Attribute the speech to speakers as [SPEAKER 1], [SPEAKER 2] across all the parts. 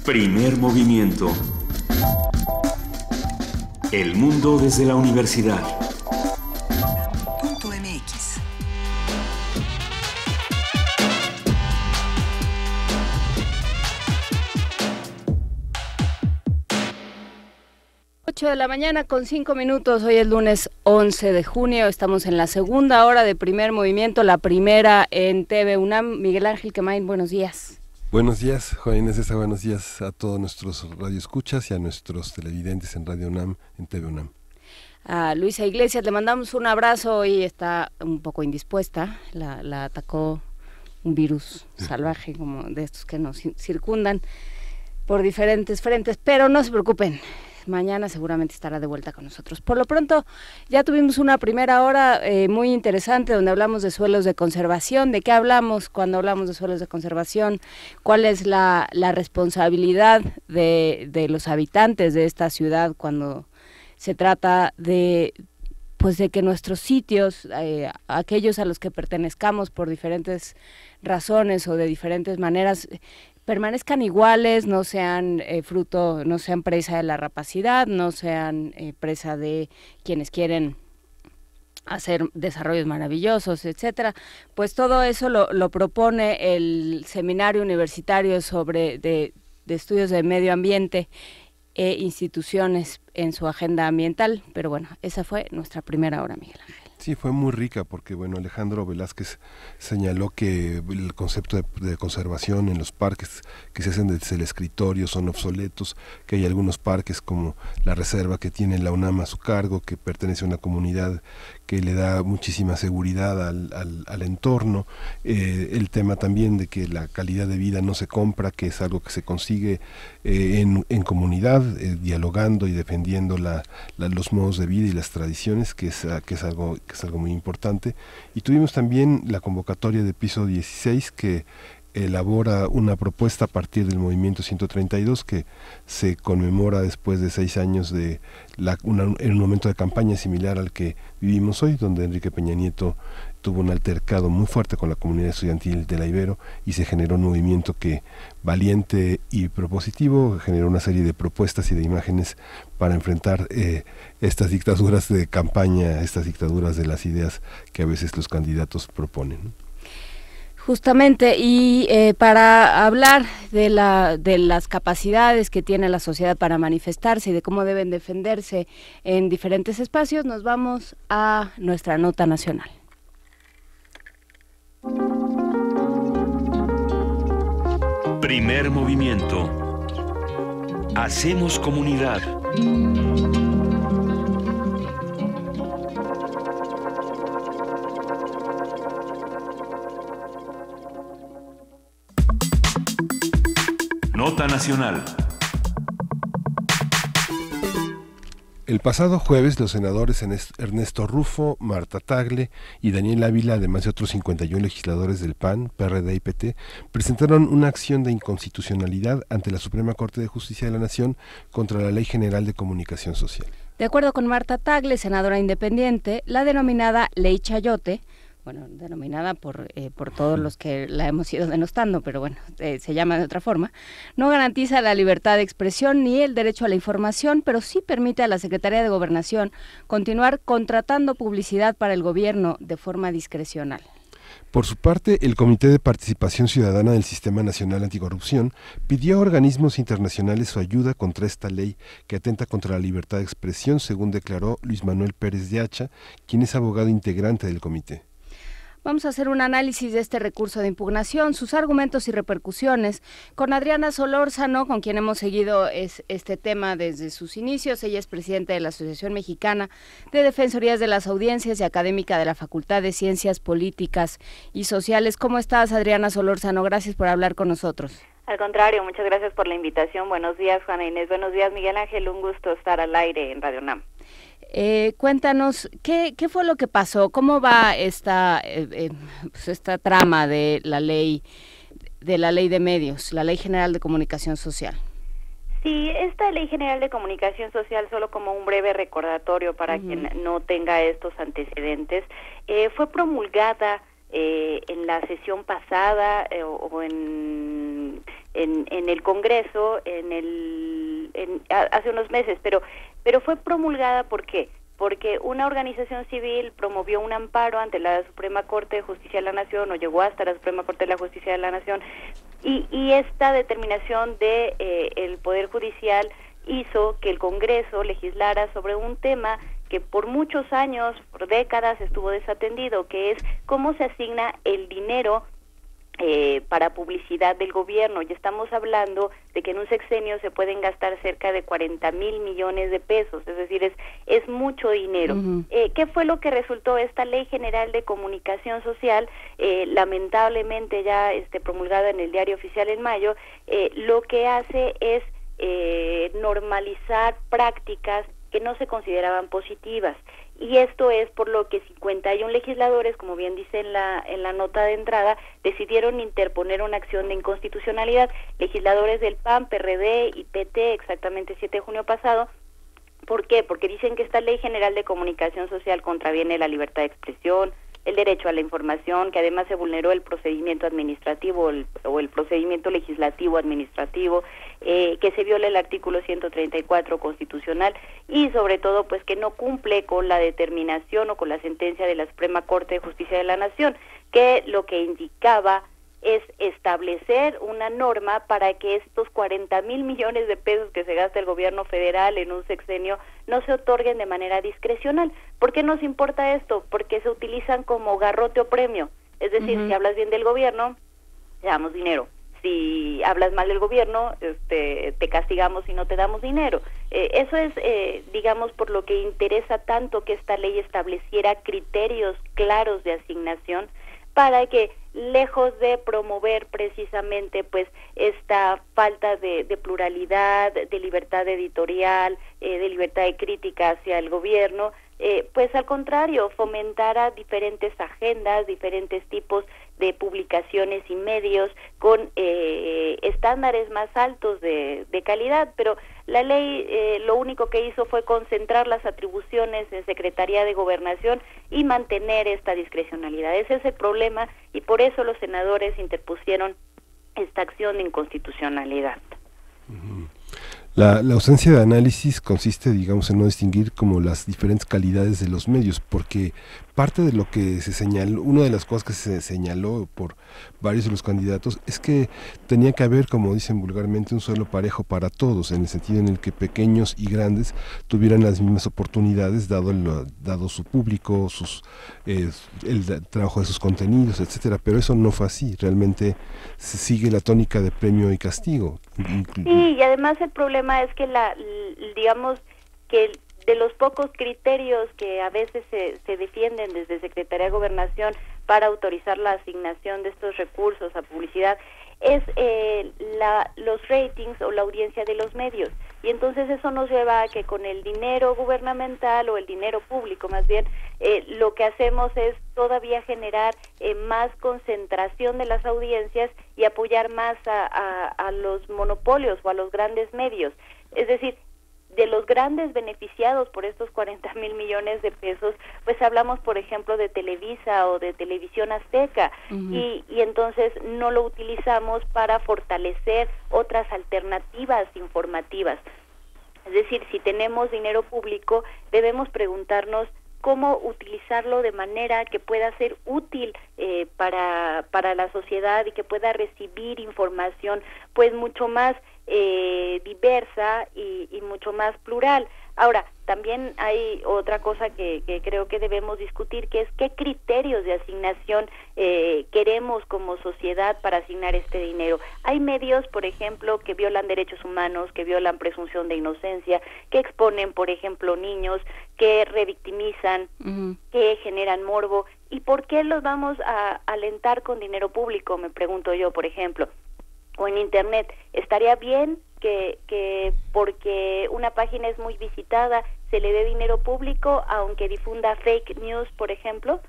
[SPEAKER 1] Primer movimiento. El mundo desde la universidad.
[SPEAKER 2] .mx.
[SPEAKER 3] 8 de la mañana con 5 minutos. Hoy es lunes 11 de junio. Estamos en la segunda hora de Primer Movimiento, la primera en TV UNAM. Miguel Ángel Quemain, buenos días.
[SPEAKER 4] Buenos días, Juan Inés Esa, buenos días a todos nuestros radioescuchas y a nuestros televidentes en Radio UNAM, en TV UNAM.
[SPEAKER 3] A Luisa Iglesias le mandamos un abrazo. Hoy está un poco indispuesta. La atacó un virus salvaje como de estos que nos circundan por diferentes frentes, pero no se preocupen. Mañana seguramente estará de vuelta con nosotros. Por lo pronto, ya tuvimos una primera hora muy interesante donde hablamos de suelos de conservación. ¿De qué hablamos cuando hablamos de suelos de conservación? ¿Cuál es la responsabilidad de los habitantes de esta ciudad cuando se trata de que nuestros sitios, aquellos a los que pertenezcamos por diferentes razones o de diferentes maneras, permanezcan iguales, no sean no sean presa de la rapacidad, no sean presa de quienes quieren hacer desarrollos maravillosos, etcétera? Pues todo eso lo propone el Seminario Universitario de Estudios de Medio Ambiente e Instituciones en su agenda ambiental. Pero bueno, esa fue nuestra primera hora, Miguel Ángel.
[SPEAKER 4] Sí, fue muy rica porque, bueno, Alejandro Velázquez señaló que el concepto de conservación en los parques que se hacen desde el escritorio son obsoletos, que hay algunos parques como la reserva que tiene la UNAM a su cargo, que pertenece a una comunidad que le da muchísima seguridad al entorno, el tema también de que la calidad de vida no se compra, que es algo que se consigue en comunidad, dialogando y defendiendo los modos de vida y las tradiciones, que es algo muy importante. Y tuvimos también la convocatoria de Piso 16, que elabora una propuesta a partir del movimiento 132 que se conmemora después de 6 años de en un momento de campaña similar al que vivimos hoy, donde Enrique Peña Nieto tuvo un altercado muy fuerte con la comunidad estudiantil de la Ibero y se generó un movimiento que, valiente y propositivo, generó una serie de propuestas y de imágenes para enfrentar estas dictaduras de campaña, estas dictaduras de las ideas que a veces los candidatos proponen, ¿no?
[SPEAKER 3] Justamente, y para hablar de las capacidades que tiene la sociedad para manifestarse y de cómo deben defenderse en diferentes espacios, nos vamos a nuestra nota nacional.
[SPEAKER 1] Primer movimiento. Hacemos comunidad. Nota nacional.
[SPEAKER 4] El pasado jueves, los senadores Ernesto Rufo, Marta Tagle y Daniel Ávila, además de otros 51 legisladores del PAN, PRD y PT, presentaron una acción de inconstitucionalidad ante la Suprema Corte de Justicia de la Nación contra la Ley General de Comunicación Social.
[SPEAKER 3] De acuerdo con Marta Tagle, senadora independiente, la denominada Ley Chayote, bueno, denominada por todos los que la hemos ido denostando, pero bueno, se llama de otra forma, no garantiza la libertad de expresión ni el derecho a la información, pero sí permite a la Secretaría de Gobernación continuar contratando publicidad para el gobierno de forma discrecional.
[SPEAKER 4] Por su parte, el Comité de Participación Ciudadana del Sistema Nacional Anticorrupción pidió a organismos internacionales su ayuda contra esta ley que atenta contra la libertad de expresión, según declaró Luis Manuel Pérez de Hacha, quien es abogado integrante del comité.
[SPEAKER 3] Vamos a hacer un análisis de este recurso de impugnación, sus argumentos y repercusiones, con Adriana Solórzano, con quien hemos seguido este tema desde sus inicios. Ella es presidenta de la Asociación Mexicana de Defensorías de las Audiencias y académica de la Facultad de Ciencias Políticas y Sociales. ¿Cómo estás, Adriana Solórzano? Gracias por hablar con nosotros.
[SPEAKER 5] Al contrario, muchas gracias por la invitación. Buenos días, Juana Inés. Buenos días, Miguel Ángel. Un gusto estar al aire en Radio UNAM.
[SPEAKER 3] Cuéntanos, ¿qué fue lo que pasó? ¿Cómo va esta trama de la ley de medios, la Ley General de Comunicación Social?
[SPEAKER 5] Sí, esta Ley General de Comunicación Social, solo como un breve recordatorio para quien no tenga estos antecedentes, fue promulgada en la sesión pasada o en en el Congreso hace unos meses, pero fue promulgada, ¿por qué? Porque una organización civil promovió un amparo ante la Suprema Corte de Justicia de la Nación, o llegó hasta la Suprema Corte de la Justicia de la Nación, y esta determinación de el Poder Judicial hizo que el Congreso legislara sobre un tema que por muchos años, por décadas, estuvo desatendido, que es cómo se asigna el dinero para publicidad del gobierno. Y estamos hablando de que en un sexenio se pueden gastar cerca de 40,000 millones de pesos, es decir, es mucho dinero. ¿Qué fue lo que resultó? Esta Ley General de Comunicación Social, lamentablemente ya promulgada en el Diario Oficial en mayo, lo que hace es normalizar prácticas que no se consideraban positivas. Y esto es por lo que 51 legisladores, como bien dice en la nota de entrada, decidieron interponer una acción de inconstitucionalidad. Legisladores del PAN, PRD y PT, exactamente el 7 de junio pasado. ¿Por qué? Porque dicen que esta Ley General de Comunicación Social contraviene la libertad de expresión, el derecho a la información, que además se vulneró el procedimiento administrativo o el procedimiento legislativo administrativo, que se viola el artículo 134 constitucional y sobre todo pues que no cumple con la determinación o con la sentencia de la Suprema Corte de Justicia de la Nación, que lo que indicaba es establecer una norma para que estos 40,000 millones de pesos que se gasta el gobierno federal en un sexenio no se otorguen de manera discrecional. ¿Por qué nos importa esto? Porque se utilizan como garrote o premio. Es decir, si hablas bien del gobierno, te damos dinero. Si hablas mal del gobierno, te castigamos y no te damos dinero. Eso es, digamos, por lo que interesa tanto que esta ley estableciera criterios claros de asignación para que, lejos de promover precisamente pues esta falta de pluralidad, de libertad editorial, de libertad de crítica hacia el gobierno, pues al contrario, fomentara diferentes agendas, diferentes tipos de publicaciones y medios con estándares más altos de calidad, pero la ley lo único que hizo fue concentrar las atribuciones en Secretaría de Gobernación y mantener esta discrecionalidad. Ese es el problema y por eso los senadores interpusieron esta acción de inconstitucionalidad.
[SPEAKER 4] La ausencia de análisis consiste, digamos, en no distinguir como las diferentes calidades de los medios, porque parte de lo que se señaló, una de las cosas que se señaló por varios de los candidatos es que tenía que haber, como dicen vulgarmente, un suelo parejo para todos, en el sentido en el que pequeños y grandes tuvieran las mismas oportunidades, dado su público, el trabajo de sus contenidos, etcétera. Pero eso no fue así, realmente se sigue la tónica de premio y castigo.
[SPEAKER 5] Sí, y además el problema es que digamos que de los pocos criterios que a veces se defienden desde Secretaría de Gobernación para autorizar la asignación de estos recursos a publicidad es los ratings o la audiencia de los medios. Y entonces eso nos lleva a que con el dinero gubernamental o el dinero público más bien, lo que hacemos es todavía generar más concentración de las audiencias y apoyar más a los monopolios o a los grandes medios. Es decir, de los grandes beneficiados por estos 40,000 millones de pesos, pues hablamos, por ejemplo, de Televisa o de Televisión Azteca, y entonces no lo utilizamos para fortalecer otras alternativas informativas. Es decir, si tenemos dinero público, debemos preguntarnos cómo utilizarlo de manera que pueda ser útil para la sociedad y que pueda recibir información pues mucho más diversa y mucho más plural. Ahora, también hay otra cosa que creo que debemos discutir, que es qué criterios de asignación queremos como sociedad para asignar este dinero. Hay medios, por ejemplo, que violan derechos humanos, que violan presunción de inocencia, que exponen, por ejemplo, niños, que revictimizan, que generan morbo. ¿Y por qué los vamos a alentar con dinero público? Me pregunto yo, por ejemplo. O en Internet, ¿estaría bien que porque una página es muy visitada se le dé dinero público aunque difunda fake news, por ejemplo?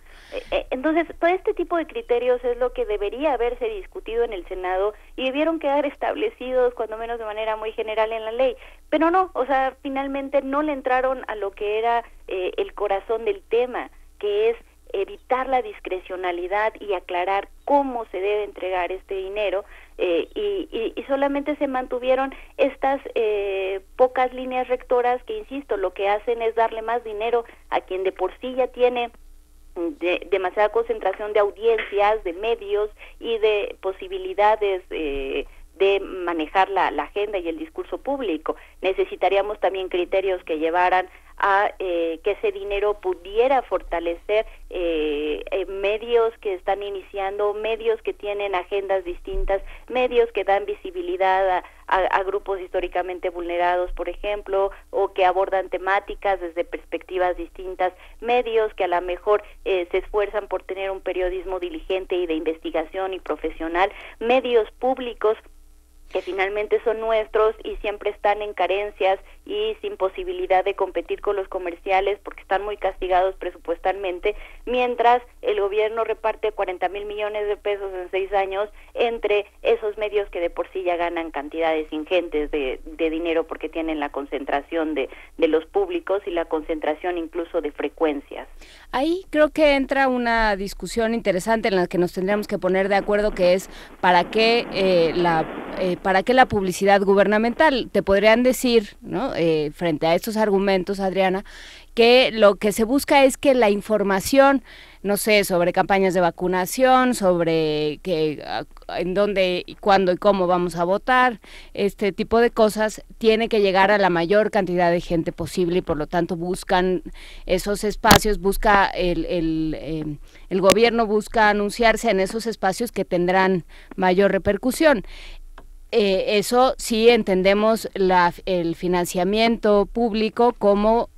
[SPEAKER 5] Entonces, todo este tipo de criterios es lo que debería haberse discutido en el Senado y debieron quedar establecidos, cuando menos de manera muy general, en la ley. Pero no, o sea, finalmente no le entraron a lo que era el corazón del tema, que es evitar la discrecionalidad y aclarar cómo se debe entregar este dinero, y solamente se mantuvieron estas pocas líneas rectoras que, insisto, lo que hacen es darle más dinero a quien de por sí ya tiene demasiada concentración de audiencias, de medios y de posibilidades de manejar la agenda y el discurso público. Necesitaríamos también criterios que llevaran a que ese dinero pudiera fortalecer medios que están iniciando, medios que tienen agendas distintas, medios que dan visibilidad a grupos históricamente vulnerados, por ejemplo, o que abordan temáticas desde perspectivas distintas, medios que a lo mejor se esfuerzan por tener un periodismo diligente y de investigación y profesional, medios públicos que finalmente son nuestros y siempre están en carencias y sin posibilidad de competir con los comerciales porque están muy castigados presupuestalmente, mientras el gobierno reparte 40,000 millones de pesos en 6 años entre esos medios que de por sí ya ganan cantidades ingentes de dinero porque tienen la concentración de los públicos y la concentración incluso de frecuencias.
[SPEAKER 3] Ahí creo que entra una discusión interesante en la que nos tendríamos que poner de acuerdo, que es ¿para qué la publicidad gubernamental? Te podrían decir, ¿no? Frente a estos argumentos, Adriana, que lo que se busca es que la información, no sé, sobre campañas de vacunación, sobre en dónde, cuándo y cómo vamos a votar, este tipo de cosas, tiene que llegar a la mayor cantidad de gente posible y por lo tanto buscan esos espacios, el gobierno busca anunciarse en esos espacios que tendrán mayor repercusión. Eso sí entendemos el financiamiento público como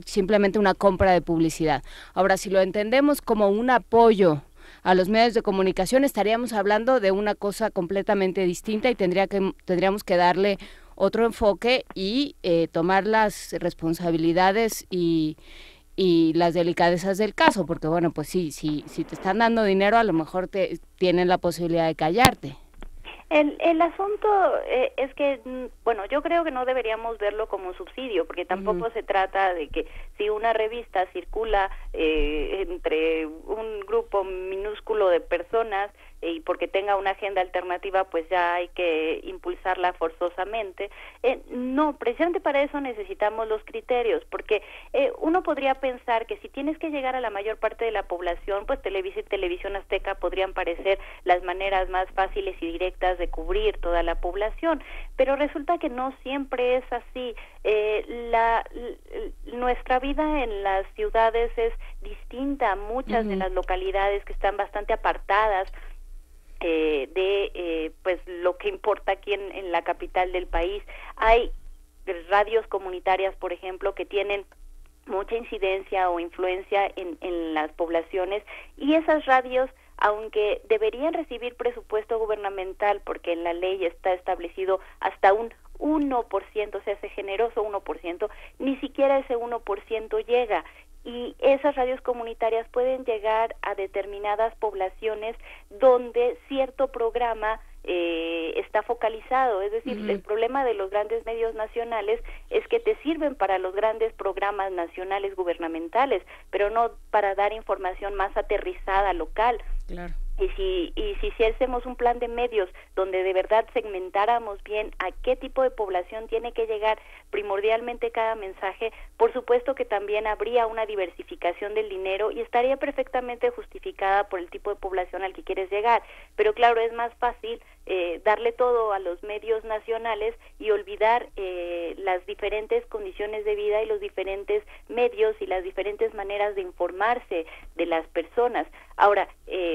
[SPEAKER 3] simplemente una compra de publicidad. Ahora, si lo entendemos como un apoyo a los medios de comunicación, estaríamos hablando de una cosa completamente distinta y tendríamos que darle otro enfoque y tomar las responsabilidades y las delicadezas del caso, porque bueno, pues sí, si te están dando dinero, a lo mejor tienen la posibilidad de callarte.
[SPEAKER 5] El asunto es que, bueno, yo creo que no deberíamos verlo como un subsidio, porque tampoco se trata de que si una revista circula entre un grupo minúsculo de personas y porque tenga una agenda alternativa, pues ya hay que impulsarla forzosamente. No, precisamente para eso necesitamos los criterios, porque uno podría pensar que si tienes que llegar a la mayor parte de la población, pues Televisa y Televisión Azteca podrían parecer las maneras más fáciles y directas de cubrir toda la población, pero resulta que no siempre es así. Nuestra vida en las ciudades es distinta a muchas de las localidades que están bastante apartadas pues lo que importa aquí en la capital del país. Hay radios comunitarias, por ejemplo, que tienen mucha incidencia o influencia en las poblaciones, y esas radios, aunque deberían recibir presupuesto gubernamental porque en la ley está establecido hasta un 1%, o sea, ese generoso 1%, ni siquiera ese 1% llega. Y esas radios comunitarias pueden llegar a determinadas poblaciones donde cierto programa está focalizado. Es decir, el problema de los grandes medios nacionales es que te sirven para los grandes programas nacionales gubernamentales, pero no para dar información más aterrizada local. Claro. Y si hacemos un plan de medios donde de verdad segmentáramos bien a qué tipo de población tiene que llegar primordialmente cada mensaje, por supuesto que también habría una diversificación del dinero y estaría perfectamente justificada por el tipo de población al que quieres llegar. Pero claro, es más fácil darle todo a los medios nacionales y olvidar las diferentes condiciones de vida y los diferentes medios y las diferentes maneras de informarse de las personas. Ahora,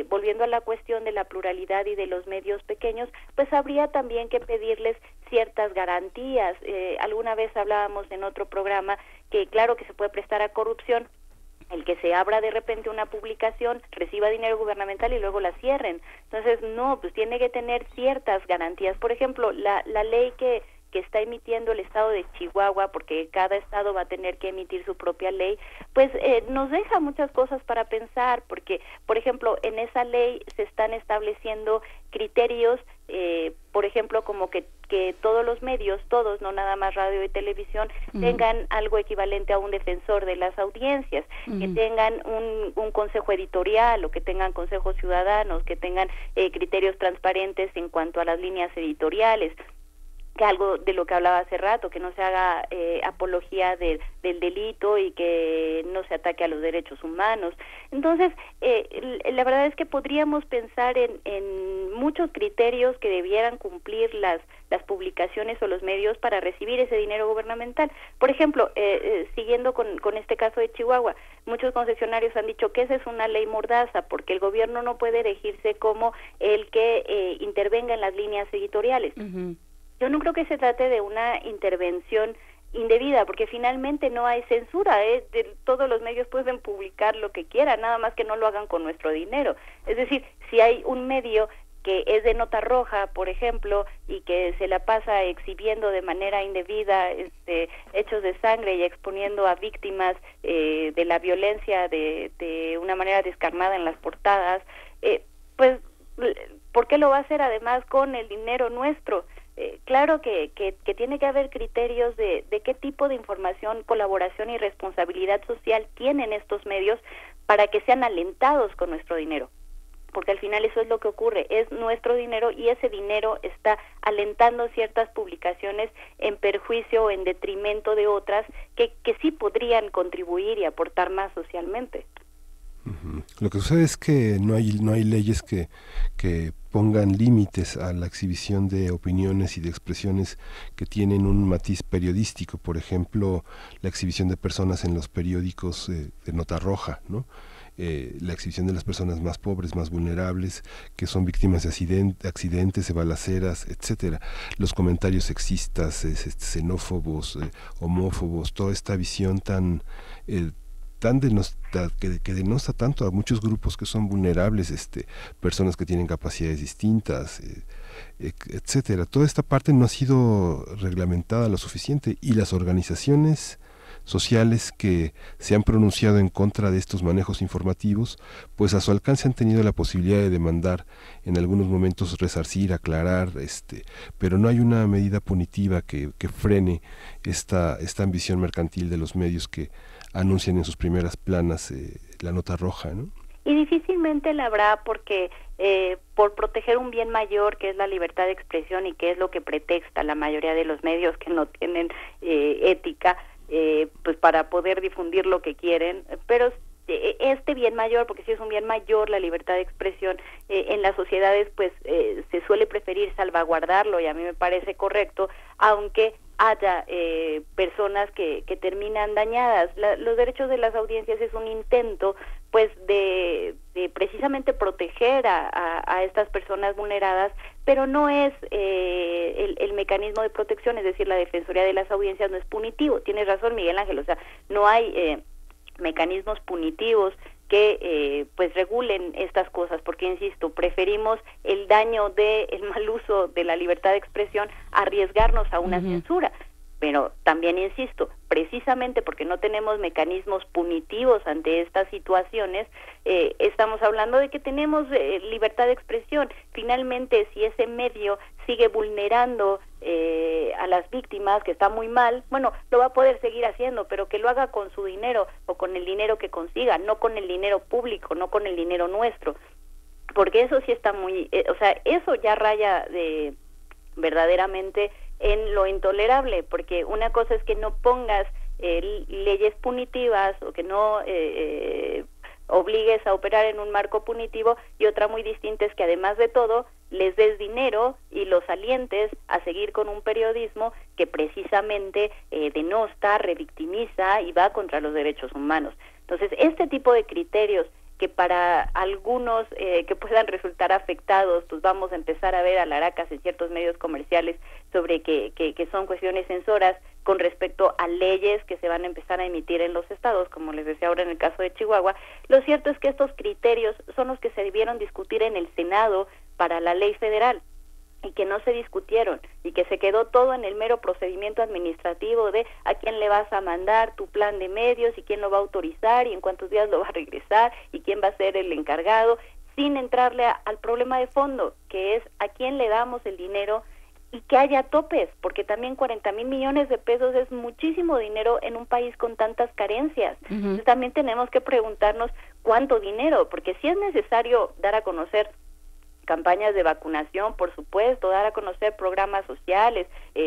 [SPEAKER 5] volviendo a la cuestión de la pluralidad y de los medios pequeños, pues habría también que pedirles ciertas garantías. Alguna vez hablábamos en otro programa que claro que se puede prestar a corrupción el que se abra de repente una publicación, reciba dinero gubernamental y luego la cierren. Entonces, no, pues tiene que tener ciertas garantías. Por ejemplo, la ley que que está emitiendo el estado de Chihuahua, porque cada estado va a tener que emitir su propia ley, pues nos deja muchas cosas para pensar, porque, por ejemplo, en esa ley se están estableciendo criterios, por ejemplo, como que todos los medios, todos, no nada más radio y televisión, tengan algo equivalente a un defensor de las audiencias, que tengan un consejo editorial o que tengan consejos ciudadanos, que tengan criterios transparentes en cuanto a las líneas editoriales, que algo de lo que hablaba hace rato, que no se haga apología del delito y que no se ataque a los derechos humanos. Entonces, la verdad es que podríamos pensar en muchos criterios que debieran cumplir las publicaciones o los medios para recibir ese dinero gubernamental. Por ejemplo, siguiendo con este caso de Chihuahua, muchos concesionarios han dicho que esa es una ley mordaza, porque el gobierno no puede erigirse como el que intervenga en las líneas editoriales. Yo no creo que se trate de una intervención indebida, porque finalmente no hay censura, todos los medios pueden publicar lo que quieran, nada más que no lo hagan con nuestro dinero. Es decir, si hay un medio que es de nota roja, por ejemplo, y que se la pasa exhibiendo de manera indebida hechos de sangre y exponiendo a víctimas de la violencia de una manera descarnada en las portadas, pues, ¿por qué lo va a hacer además con el dinero nuestro? Claro que tiene que haber criterios de qué tipo de información, colaboración y responsabilidad social tienen estos medios para que sean alentados con nuestro dinero, porque al final eso es lo que ocurre, es nuestro dinero y ese dinero está alentando ciertas publicaciones en perjuicio o en detrimento de otras que sí podrían contribuir y aportar más socialmente.
[SPEAKER 4] Lo que sucede es que no hay leyes que pongan límites a la exhibición de opiniones y de expresiones que tienen un matiz periodístico. Por ejemplo, la exhibición de personas en los periódicos de nota roja, ¿no? La exhibición de las personas más pobres, más vulnerables, que son víctimas de accidentes, de balaceras, etcétera. Los comentarios sexistas, xenófobos, homófobos, toda esta visión tan que denosta tanto a muchos grupos que son vulnerables, personas que tienen capacidades distintas, etcétera. Toda esta parte no ha sido reglamentada lo suficiente y las organizaciones sociales que se han pronunciado en contra de estos manejos informativos, pues a su alcance han tenido la posibilidad de demandar, en algunos momentos resarcir, aclarar, pero no hay una medida punitiva que frene esta ambición mercantil de los medios que anuncian en sus primeras planas la nota roja, ¿no?
[SPEAKER 5] Y difícilmente la habrá, porque por proteger un bien mayor que es la libertad de expresión y que es lo que pretexta la mayoría de los medios que no tienen ética, pues para poder difundir lo que quieren, pero este bien mayor, porque si es un bien mayor la libertad de expresión, en las sociedades pues se suele preferir salvaguardarlo, y a mí me parece correcto, aunque haya personas que terminan dañadas. Los derechos de las audiencias es un intento pues de precisamente proteger a estas personas vulneradas, pero no es el mecanismo de protección, es decir, la Defensoría de las Audiencias no es punitivo. Tienes razón, Miguel Ángel, o sea, no hay mecanismos punitivos que pues regulen estas cosas, porque insisto, preferimos el daño del mal uso de la libertad de expresión a arriesgarnos a una censura. Pero también insisto, precisamente porque no tenemos mecanismos punitivos ante estas situaciones, estamos hablando de que tenemos libertad de expresión. Finalmente, si ese medio sigue vulnerando a las víctimas, que está muy mal, bueno, lo va a poder seguir haciendo, pero que lo haga con su dinero o con el dinero que consiga, no con el dinero público, no con el dinero nuestro, porque eso sí está muy, o sea, eso ya raya de verdaderamente en lo intolerable, porque una cosa es que no pongas leyes punitivas o que no obligues a operar en un marco punitivo, y otra muy distinta es que además de todo les des dinero y los alientes a seguir con un periodismo que precisamente denosta, revictimiza y va contra los derechos humanos. Entonces, este tipo de criterios que para algunos que puedan resultar afectados, pues vamos a empezar a ver alaracas en ciertos medios comerciales sobre que son cuestiones censoras con respecto a leyes que se van a empezar a emitir en los estados, como les decía ahora en el caso de Chihuahua. Lo cierto es que estos criterios son los que se debieron discutir en el Senado para la ley federal. y que no se discutieron y que se quedó todo en el mero procedimiento administrativo de a quién le vas a mandar tu plan de medios y quién lo va a autorizar y en cuántos días lo va a regresar y quién va a ser el encargado, sin entrarle al problema de fondo, que es a quién le damos el dinero y que haya topes, porque también 40,000 millones de pesos es muchísimo dinero en un país con tantas carencias. Entonces también tenemos que preguntarnos cuánto dinero, porque si es necesario dar a conocer campañas de vacunación, por supuesto, dar a conocer programas sociales,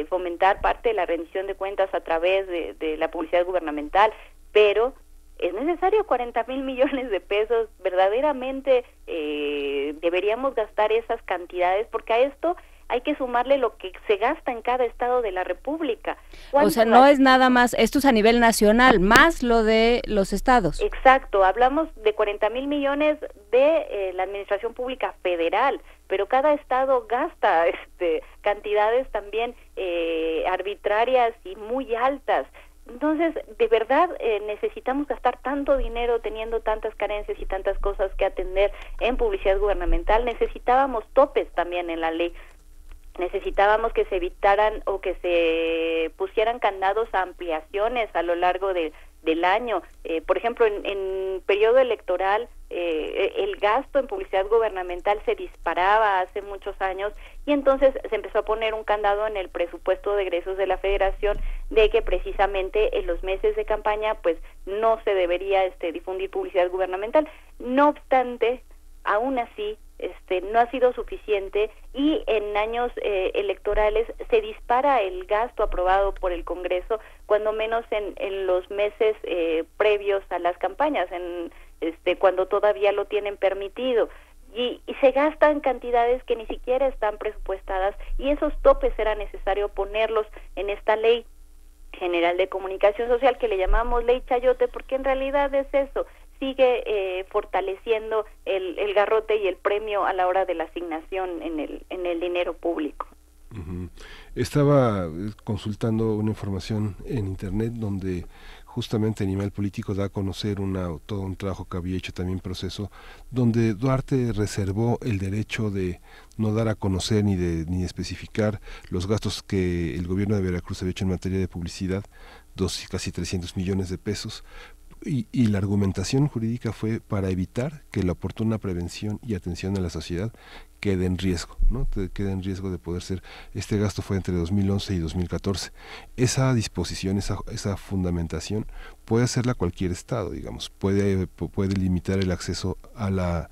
[SPEAKER 5] fomentar parte de la rendición de cuentas a través de la publicidad gubernamental, pero es necesario 40,000 millones de pesos, verdaderamente deberíamos gastar esas cantidades, porque a esto hay que sumarle lo que se gasta en cada estado de la República.
[SPEAKER 3] O sea, no es nada más, esto es a nivel nacional, más lo de los estados.
[SPEAKER 5] Exacto, hablamos de 40,000 millones de la Administración Pública Federal, pero cada estado gasta cantidades también arbitrarias y muy altas. Entonces, de verdad, necesitamos gastar tanto dinero teniendo tantas carencias y tantas cosas que atender en publicidad gubernamental. Necesitábamos topes también en la ley. Necesitábamos que se evitaran o que se pusieran candados a ampliaciones a lo largo del año. Por ejemplo, en periodo electoral, el gasto en publicidad gubernamental se disparaba hace muchos años y entonces se empezó a poner un candado en el presupuesto de egresos de la Federación de que precisamente en los meses de campaña pues no se debería difundir publicidad gubernamental. No obstante, aún así, no ha sido suficiente y en años electorales se dispara el gasto aprobado por el Congreso, cuando menos en los meses previos a las campañas, cuando todavía lo tienen permitido. Y se gastan cantidades que ni siquiera están presupuestadas y esos topes era necesario ponerlos en esta Ley General de Comunicación Social que le llamamos Ley Chayote, porque en realidad es eso. Sigue fortaleciendo el garrote y el premio a la hora de la asignación en el dinero público.
[SPEAKER 4] Estaba consultando una información en internet donde justamente Animal Político da a conocer todo un trabajo que había hecho también Proceso, donde Duarte reservó el derecho de no dar a conocer ni de especificar los gastos que el gobierno de Veracruz había hecho en materia de publicidad, casi 300 millones de pesos. Y la argumentación jurídica fue para evitar que la oportuna prevención y atención a la sociedad quede en riesgo, ¿no? Quede en riesgo de poder ser. Este gasto fue entre 2011 y 2014. Esa disposición, esa fundamentación puede hacerla cualquier estado, digamos. Puede limitar el acceso al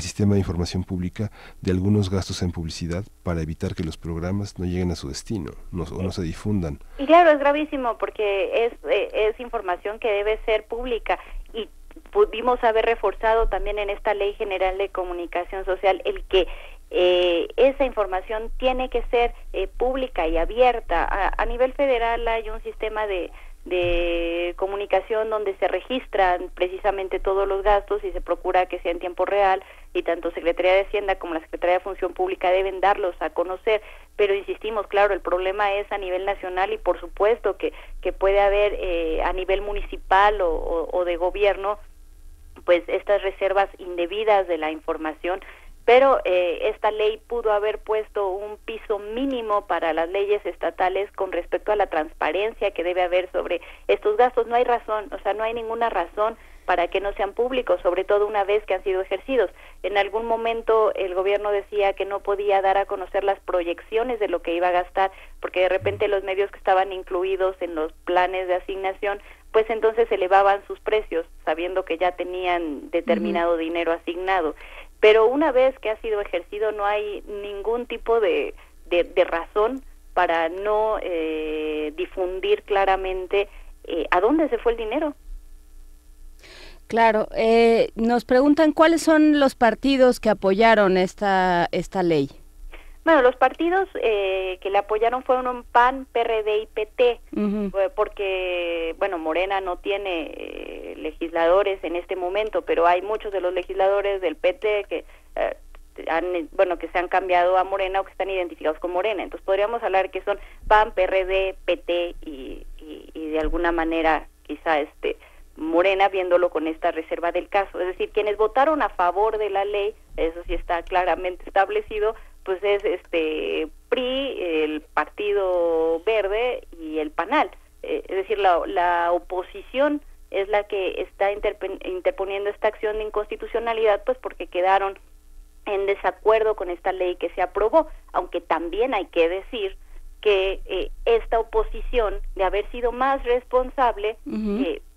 [SPEAKER 4] sistema de información pública de algunos gastos en publicidad para evitar que los programas no lleguen a su destino o no se difundan.
[SPEAKER 5] Y claro, es gravísimo porque es información que debe ser pública y pudimos haber reforzado también en esta Ley General de Comunicación Social el que esa información tiene que ser pública y abierta. A nivel federal hay un sistema de comunicación donde se registran precisamente todos los gastos y se procura que sea en tiempo real, y tanto Secretaría de Hacienda como la Secretaría de Función Pública deben darlos a conocer, pero insistimos, claro, el problema es a nivel nacional y por supuesto que puede haber a nivel municipal o de gobierno pues estas reservas indebidas de la información, pero esta ley pudo haber puesto un piso mínimo para las leyes estatales con respecto a la transparencia que debe haber sobre estos gastos. No hay razón, o sea, no hay ninguna razón para que no sean públicos, sobre todo una vez que han sido ejercidos. En algún momento el gobierno decía que no podía dar a conocer las proyecciones de lo que iba a gastar, porque de repente los medios que estaban incluidos en los planes de asignación, pues entonces elevaban sus precios, sabiendo que ya tenían determinado dinero asignado. Pero una vez que ha sido ejercido no hay ningún tipo de razón para no difundir claramente a dónde se fue el dinero.
[SPEAKER 3] Claro, nos preguntan cuáles son los partidos que apoyaron esta ley.
[SPEAKER 5] Bueno, los partidos que le apoyaron fueron PAN, PRD y PT, porque, bueno, Morena no tiene legisladores en este momento, pero hay muchos de los legisladores del PT que que se han cambiado a Morena o que están identificados con Morena. Entonces podríamos hablar que son PAN, PRD, PT y de alguna manera quizá Morena, viéndolo con esta reserva del caso. Es decir, quienes votaron a favor de la ley, eso sí está claramente establecido, pues es PRI, el Partido Verde y el PANAL. Es decir, la oposición es la que está interponiendo esta acción de inconstitucionalidad, pues porque quedaron en desacuerdo con esta ley que se aprobó, aunque también hay que decir que esta oposición, de haber sido más responsable,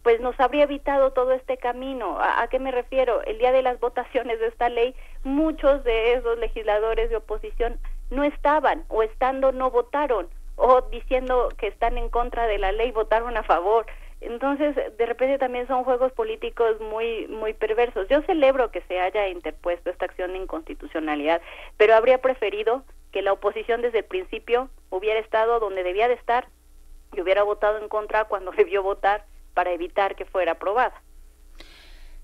[SPEAKER 5] pues nos habría evitado todo este camino. ¿A qué me refiero? El día de las votaciones de esta ley, muchos de esos legisladores de oposición no estaban, o estando no votaron, o diciendo que están en contra de la ley votaron a favor. Entonces, de repente también son juegos políticos muy muy perversos. Yo celebro que se haya interpuesto esta acción de inconstitucionalidad, pero habría preferido que la oposición desde el principio hubiera estado donde debía de estar y hubiera votado en contra cuando debió votar para evitar que fuera aprobada.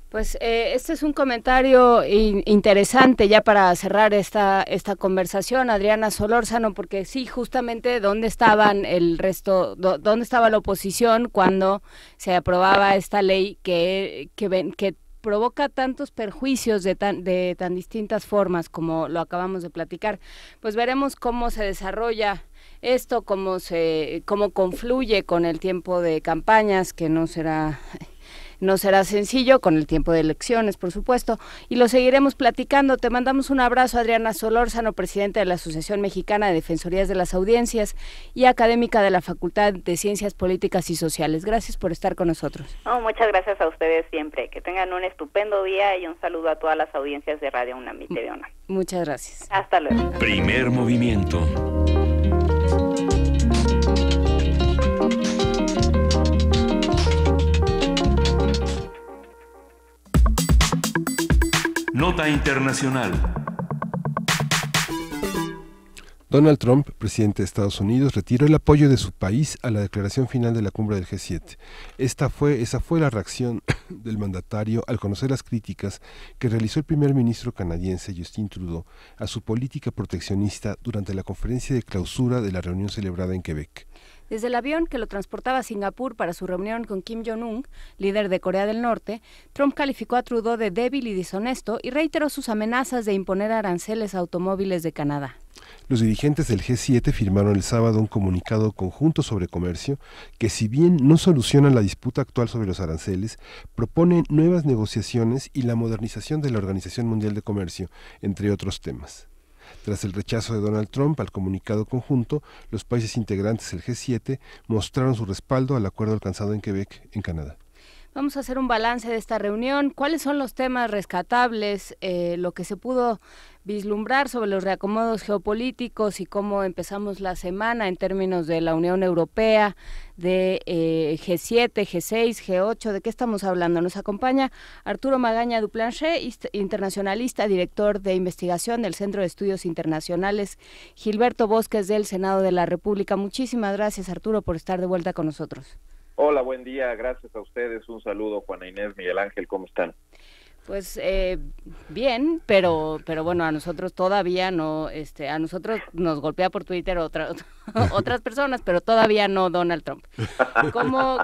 [SPEAKER 3] Pues este es un comentario interesante ya para cerrar esta conversación, Adriana Solórzano, porque sí, justamente dónde estaban el resto, dónde estaba la oposición cuando se aprobaba esta ley que provoca tantos perjuicios de tan distintas formas como lo acabamos de platicar. Pues veremos cómo se desarrolla esto, cómo confluye con el tiempo de campañas, que no será sencillo, con el tiempo de elecciones, por supuesto, y lo seguiremos platicando. Te mandamos un abrazo, Adriana Solórzano, presidenta de la Asociación Mexicana de Defensorías de las Audiencias y académica de la Facultad de Ciencias Políticas y Sociales. Gracias por estar con nosotros.
[SPEAKER 5] Muchas gracias a ustedes siempre. Que tengan un estupendo día y un saludo a todas las audiencias de Radio UNAM y TV UNAM.
[SPEAKER 3] Muchas gracias.
[SPEAKER 5] Hasta luego.
[SPEAKER 1] Primer movimiento. Nota internacional.
[SPEAKER 4] Donald Trump, presidente de Estados Unidos, retiró el apoyo de su país a la declaración final de la cumbre del G7. Esa fue la reacción del mandatario al conocer las críticas que realizó el primer ministro canadiense Justin Trudeau a su política proteccionista durante la conferencia de clausura de la reunión celebrada en Quebec.
[SPEAKER 3] Desde el avión que lo transportaba a Singapur para su reunión con Kim Jong-un, líder de Corea del Norte, Trump calificó a Trudeau de débil y deshonesto y reiteró sus amenazas de imponer aranceles a automóviles de Canadá.
[SPEAKER 4] Los dirigentes del G7 firmaron el sábado un comunicado conjunto sobre comercio que, si bien no soluciona la disputa actual sobre los aranceles, propone nuevas negociaciones y la modernización de la Organización Mundial de Comercio, entre otros temas. Tras el rechazo de Donald Trump al comunicado conjunto, los países integrantes del G7 mostraron su respaldo al acuerdo alcanzado en Quebec, en Canadá.
[SPEAKER 3] Vamos a hacer un balance de esta reunión. ¿Cuáles son los temas rescatables, lo que se pudo vislumbrar sobre los reacomodos geopolíticos y cómo empezamos la semana en términos de la Unión Europea, de G7, G6, G8? ¿De qué estamos hablando? Nos acompaña Arturo Magaña Duplanché, internacionalista, director de investigación del Centro de Estudios Internacionales Gilberto Bosques del Senado de la República. Muchísimas gracias, Arturo, por estar de vuelta con nosotros.
[SPEAKER 2] Hola, buen día, gracias a ustedes, un saludo, Juana Inés, Miguel Ángel, ¿cómo están?
[SPEAKER 3] Pues bien, pero bueno, a nosotros todavía no, a nosotros nos golpea por Twitter otras personas, pero todavía no Donald Trump.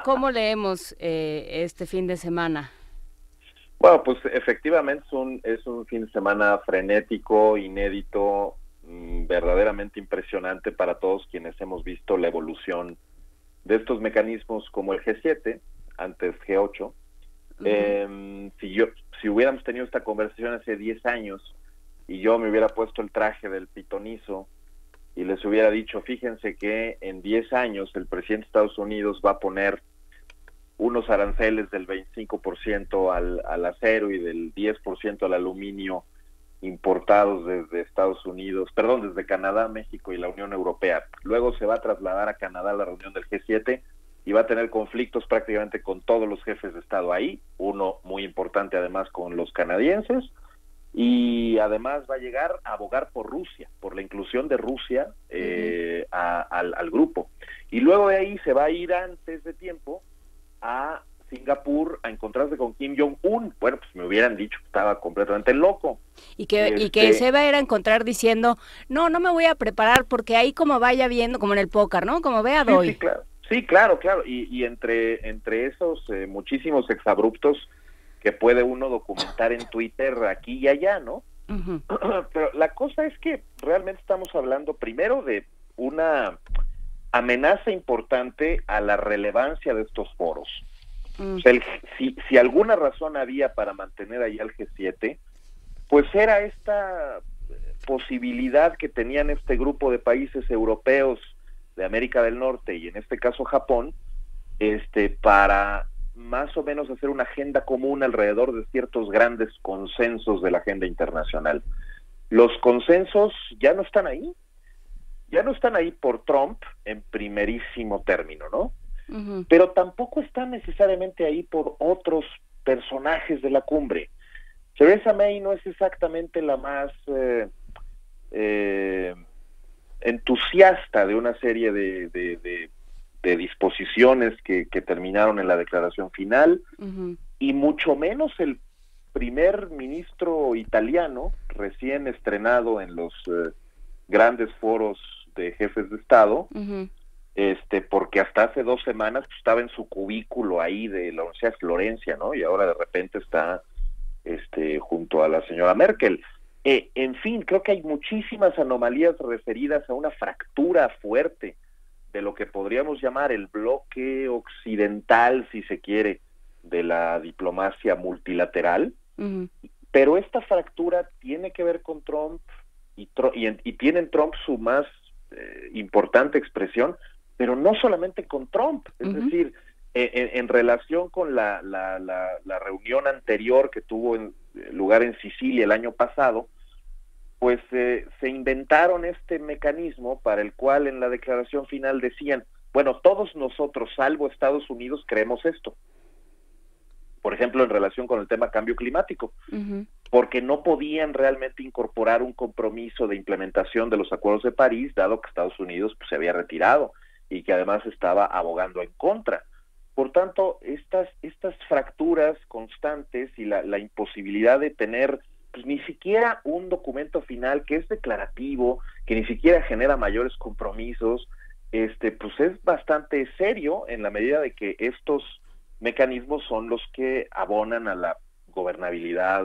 [SPEAKER 3] ¿Cómo leemos este fin de semana?
[SPEAKER 2] Bueno, pues efectivamente es un fin de semana frenético, inédito, verdaderamente impresionante para todos quienes hemos visto la evolución de estos mecanismos como el G7, antes G8. Si hubiéramos tenido esta conversación hace 10 años y yo me hubiera puesto el traje del pitonizo y les hubiera dicho, fíjense que en 10 años el presidente de Estados Unidos va a poner unos aranceles del 25% al acero y del 10% al aluminio importados desde Estados Unidos, desde Canadá, México y la Unión Europea. Luego se va a trasladar a Canadá a la reunión del G7 y va a tener conflictos prácticamente con todos los jefes de Estado ahí, uno muy importante además con los canadienses, y además va a llegar a abogar por Rusia, por la inclusión de Rusia al grupo. Y luego de ahí se va a ir antes de tiempo a Singapur a encontrarse con Kim Jong-un. Bueno, pues me hubieran dicho que estaba completamente loco.
[SPEAKER 3] Y que se va a ir a encontrar diciendo, no me voy a preparar porque ahí como vaya viendo, como en el póker, ¿no? Como vea, doy.
[SPEAKER 2] Sí, claro. Y entre esos muchísimos exabruptos que puede uno documentar en Twitter aquí y allá, ¿no?
[SPEAKER 3] Ujú.
[SPEAKER 2] Pero la cosa es que realmente estamos hablando primero de una amenaza importante a la relevancia de estos foros. O sea, si alguna razón había para mantener ahí al G7, pues era esta posibilidad que tenían este grupo de países europeos de América del Norte y en este caso Japón, para más o menos hacer una agenda común alrededor de ciertos grandes consensos de la agenda internacional. Los consensos ya no están ahí por Trump en primerísimo término, ¿no?
[SPEAKER 3] Ujú.
[SPEAKER 2] Pero tampoco están necesariamente ahí por otros personajes de la cumbre. Theresa May no es exactamente la más entusiasta de una serie de disposiciones que terminaron en la declaración final,
[SPEAKER 3] Ujú.
[SPEAKER 2] y mucho menos el primer ministro italiano, recién estrenado en los grandes foros de jefes de Estado,
[SPEAKER 3] Ujú.
[SPEAKER 2] porque hasta hace 2 semanas pues, estaba en su cubículo ahí de la Universidad de Florencia, ¿no? Y ahora de repente está junto a la señora Merkel. En fin, creo que hay muchísimas anomalías referidas a una fractura fuerte de lo que podríamos llamar el bloque occidental, si se quiere, de la diplomacia multilateral.
[SPEAKER 3] Ujú.
[SPEAKER 2] Pero esta fractura tiene que ver con Trump y tiene en Trump su más importante expresión, pero no solamente con Trump, es
[SPEAKER 3] Ujú.
[SPEAKER 2] decir, en relación con la reunión anterior que tuvo lugar en Sicilia el año pasado, pues se inventaron este mecanismo para el cual en la declaración final decían, bueno, todos nosotros, salvo Estados Unidos, creemos esto. Por ejemplo, en relación con el tema cambio climático,
[SPEAKER 3] Ujú.
[SPEAKER 2] porque no podían realmente incorporar un compromiso de implementación de los acuerdos de París, dado que Estados Unidos pues, se había retirado y que además estaba abogando en contra. Por tanto, estas fracturas constantes y la imposibilidad de tener pues, ni siquiera un documento final que es declarativo, que ni siquiera genera mayores compromisos, pues es bastante serio en la medida de que estos mecanismos son los que abonan a la gobernabilidad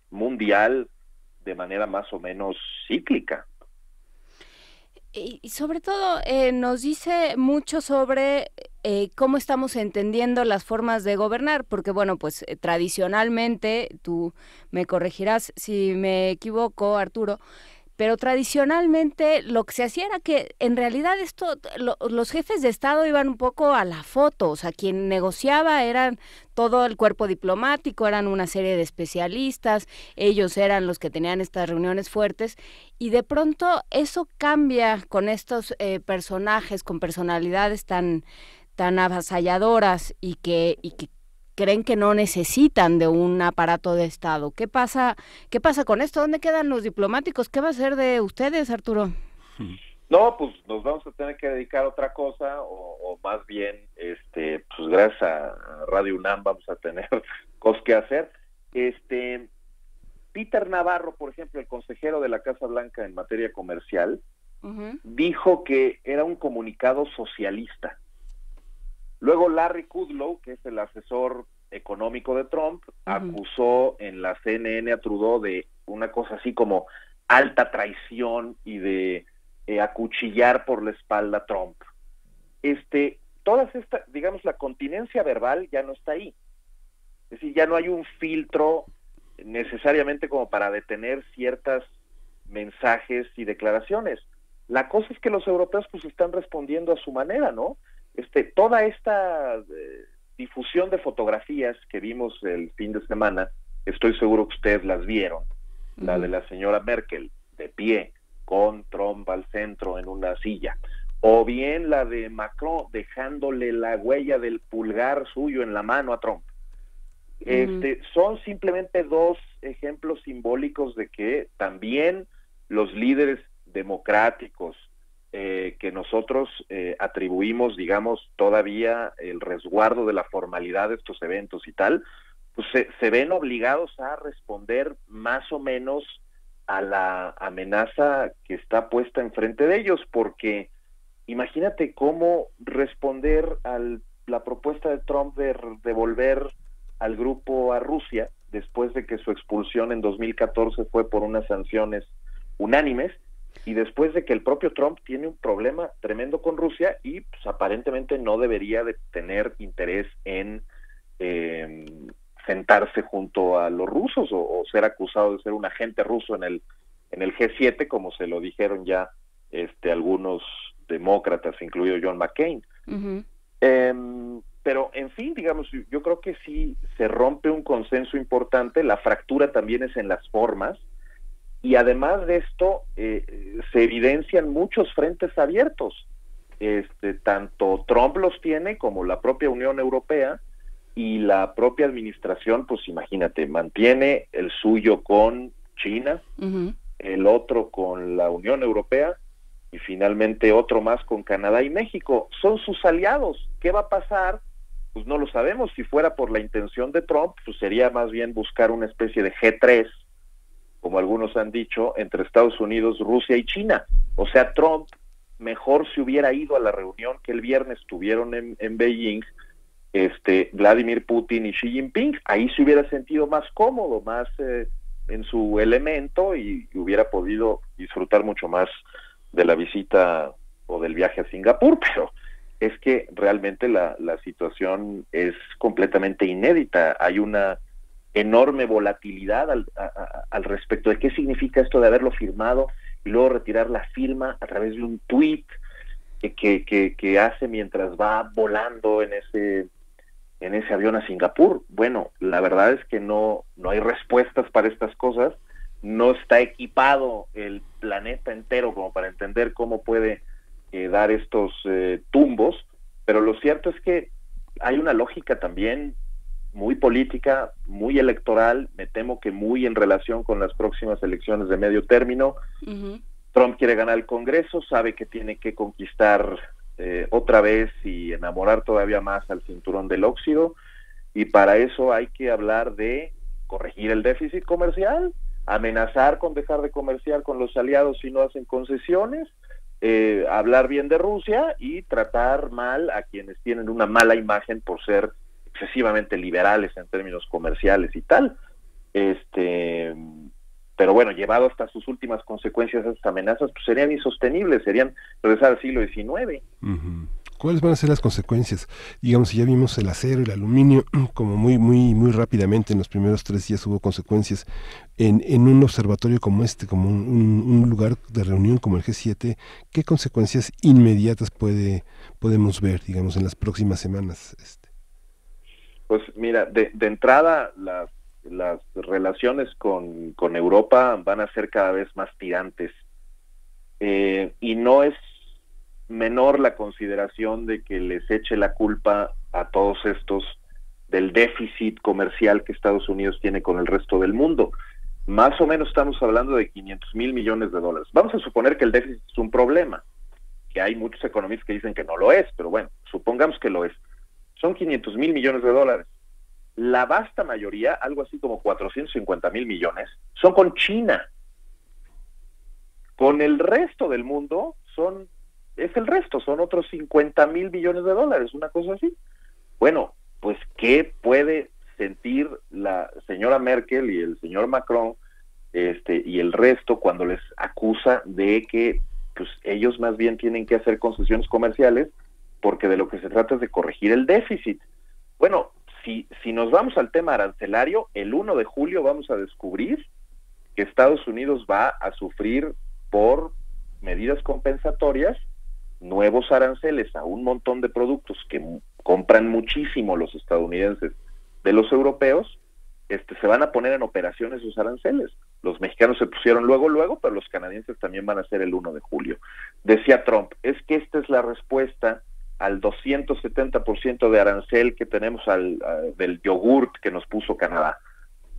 [SPEAKER 2] mundial de manera más o menos cíclica.
[SPEAKER 3] Y sobre todo nos dice mucho sobre cómo estamos entendiendo las formas de gobernar, porque bueno, pues tradicionalmente, tú me corregirás si me equivoco, Arturo, pero tradicionalmente lo que se hacía era que en realidad los jefes de Estado iban un poco a la foto, o sea, quien negociaba eran todo el cuerpo diplomático, eran una serie de especialistas, ellos eran los que tenían estas reuniones fuertes, y de pronto eso cambia con estos personajes, con personalidades tan avasalladoras y que creen que no necesitan de un aparato de Estado. ¿Qué pasa con esto? ¿Dónde quedan los diplomáticos? ¿Qué va a ser de ustedes, Arturo?
[SPEAKER 2] No, pues nos vamos a tener que dedicar a otra cosa, o más bien, pues gracias a Radio UNAM vamos a tener cosas que hacer. Peter Navarro, por ejemplo, el consejero de la Casa Blanca en materia comercial,
[SPEAKER 3] Uh-huh.
[SPEAKER 2] dijo que era un comunicado socialista. Luego Larry Kudlow, que es el asesor económico de Trump, acusó en la CNN a Trudeau de una cosa así como alta traición y de acuchillar por la espalda a Trump. Todas estas, digamos, la continencia verbal ya no está ahí. Es decir, ya no hay un filtro necesariamente como para detener ciertos mensajes y declaraciones. La cosa es que los europeos pues están respondiendo a su manera, ¿no? Toda esta difusión de fotografías que vimos el fin de semana, estoy seguro que ustedes las vieron, la de la señora Merkel de pie, con Trump al centro en una silla, o bien la de Macron dejándole la huella del pulgar suyo en la mano a Trump. Son simplemente 2 ejemplos simbólicos de que también los líderes democráticos que nosotros atribuimos, digamos, todavía el resguardo de la formalidad de estos eventos y tal, pues se ven obligados a responder más o menos a la amenaza que está puesta enfrente de ellos, porque imagínate cómo responder a la propuesta de Trump de devolver al grupo a Rusia, después de que su expulsión en 2014 fue por unas sanciones unánimes, y después de que el propio Trump tiene un problema tremendo con Rusia y pues, aparentemente no debería de tener interés en sentarse junto a los rusos o ser acusado de ser un agente ruso en el G7, como se lo dijeron ya algunos demócratas, incluido John McCain.
[SPEAKER 3] Uh-huh.
[SPEAKER 2] Pero, en fin, digamos, yo creo que sí se rompe un consenso importante. La fractura también es en las formas, y además de esto se evidencian muchos frentes abiertos. Tanto Trump los tiene como la propia Unión Europea, y la propia administración, pues imagínate, mantiene el suyo con China,
[SPEAKER 3] uh-huh,
[SPEAKER 2] el otro con la Unión Europea, y finalmente otro más con Canadá y México. Son sus aliados. ¿Qué va a pasar? Pues no lo sabemos. Si fuera por la intención de Trump, pues sería más bien buscar una especie de G3, como algunos han dicho, entre Estados Unidos, Rusia y China. O sea, Trump mejor se hubiera ido a la reunión que el viernes tuvieron en Beijing, Vladimir Putin y Xi Jinping. Ahí se hubiera sentido más cómodo, más en su elemento, y hubiera podido disfrutar mucho más de la visita o del viaje a Singapur. Pero es que realmente la situación es completamente inédita. Hay una enorme volatilidad al respecto de qué significa esto de haberlo firmado y luego retirar la firma a través de un tuit que hace mientras va volando en ese avión a Singapur. Bueno, la verdad es que no hay respuestas para estas cosas. No está equipado el planeta entero como para entender cómo puede dar estos tumbos, pero lo cierto es que hay una lógica también muy política, muy electoral, me temo que muy en relación con las próximas elecciones de medio término.
[SPEAKER 3] uh-huh.
[SPEAKER 2] Trump quiere ganar el Congreso, sabe que tiene que conquistar otra vez y enamorar todavía más al cinturón del óxido, y para eso hay que hablar de corregir el déficit comercial, amenazar con dejar de comerciar con los aliados si no hacen concesiones, hablar bien de Rusia y tratar mal a quienes tienen una mala imagen por ser excesivamente liberales en términos comerciales y tal. Pero bueno, llevado hasta sus últimas consecuencias, esas amenazas pues serían insostenibles, serían regresar al siglo XIX.
[SPEAKER 4] Uh-huh. ¿Cuáles van a ser las consecuencias? Digamos, si ya vimos el acero, el aluminio, como muy rápidamente en los primeros 3 días hubo consecuencias en un observatorio como como un lugar de reunión como el G7, ¿qué consecuencias inmediatas podemos ver, digamos, en las próximas semanas?
[SPEAKER 2] Pues mira, de entrada las relaciones con Europa van a ser cada vez más tirantes, y no es menor la consideración de que les eche la culpa a todos estos del déficit comercial que Estados Unidos tiene con el resto del mundo. Más o menos estamos hablando de $500,000 millones. Vamos a suponer que el déficit es un problema, que hay muchos economistas que dicen que no lo es, pero bueno, supongamos que lo es. Son $500,000 millones. La vasta mayoría, algo así como 450,000 millones, son con China. Con el resto del mundo es el resto, son otros $50,000 millones, una cosa así. Bueno, pues ¿qué puede sentir la señora Merkel y el señor Macron y el resto cuando les acusa de que pues ellos más bien tienen que hacer concesiones comerciales porque de lo que se trata es de corregir el déficit? Bueno, si nos vamos al tema arancelario, el 1 de julio vamos a descubrir que Estados Unidos va a sufrir por medidas compensatorias nuevos aranceles a un montón de productos que compran muchísimo los estadounidenses de los europeos. Se van a poner en operación esos aranceles. Los mexicanos se pusieron luego, pero los canadienses también van a hacer el 1 de julio. Decía Trump, es que esta es la respuesta al 270% de arancel que tenemos del yogurt que nos puso Canadá.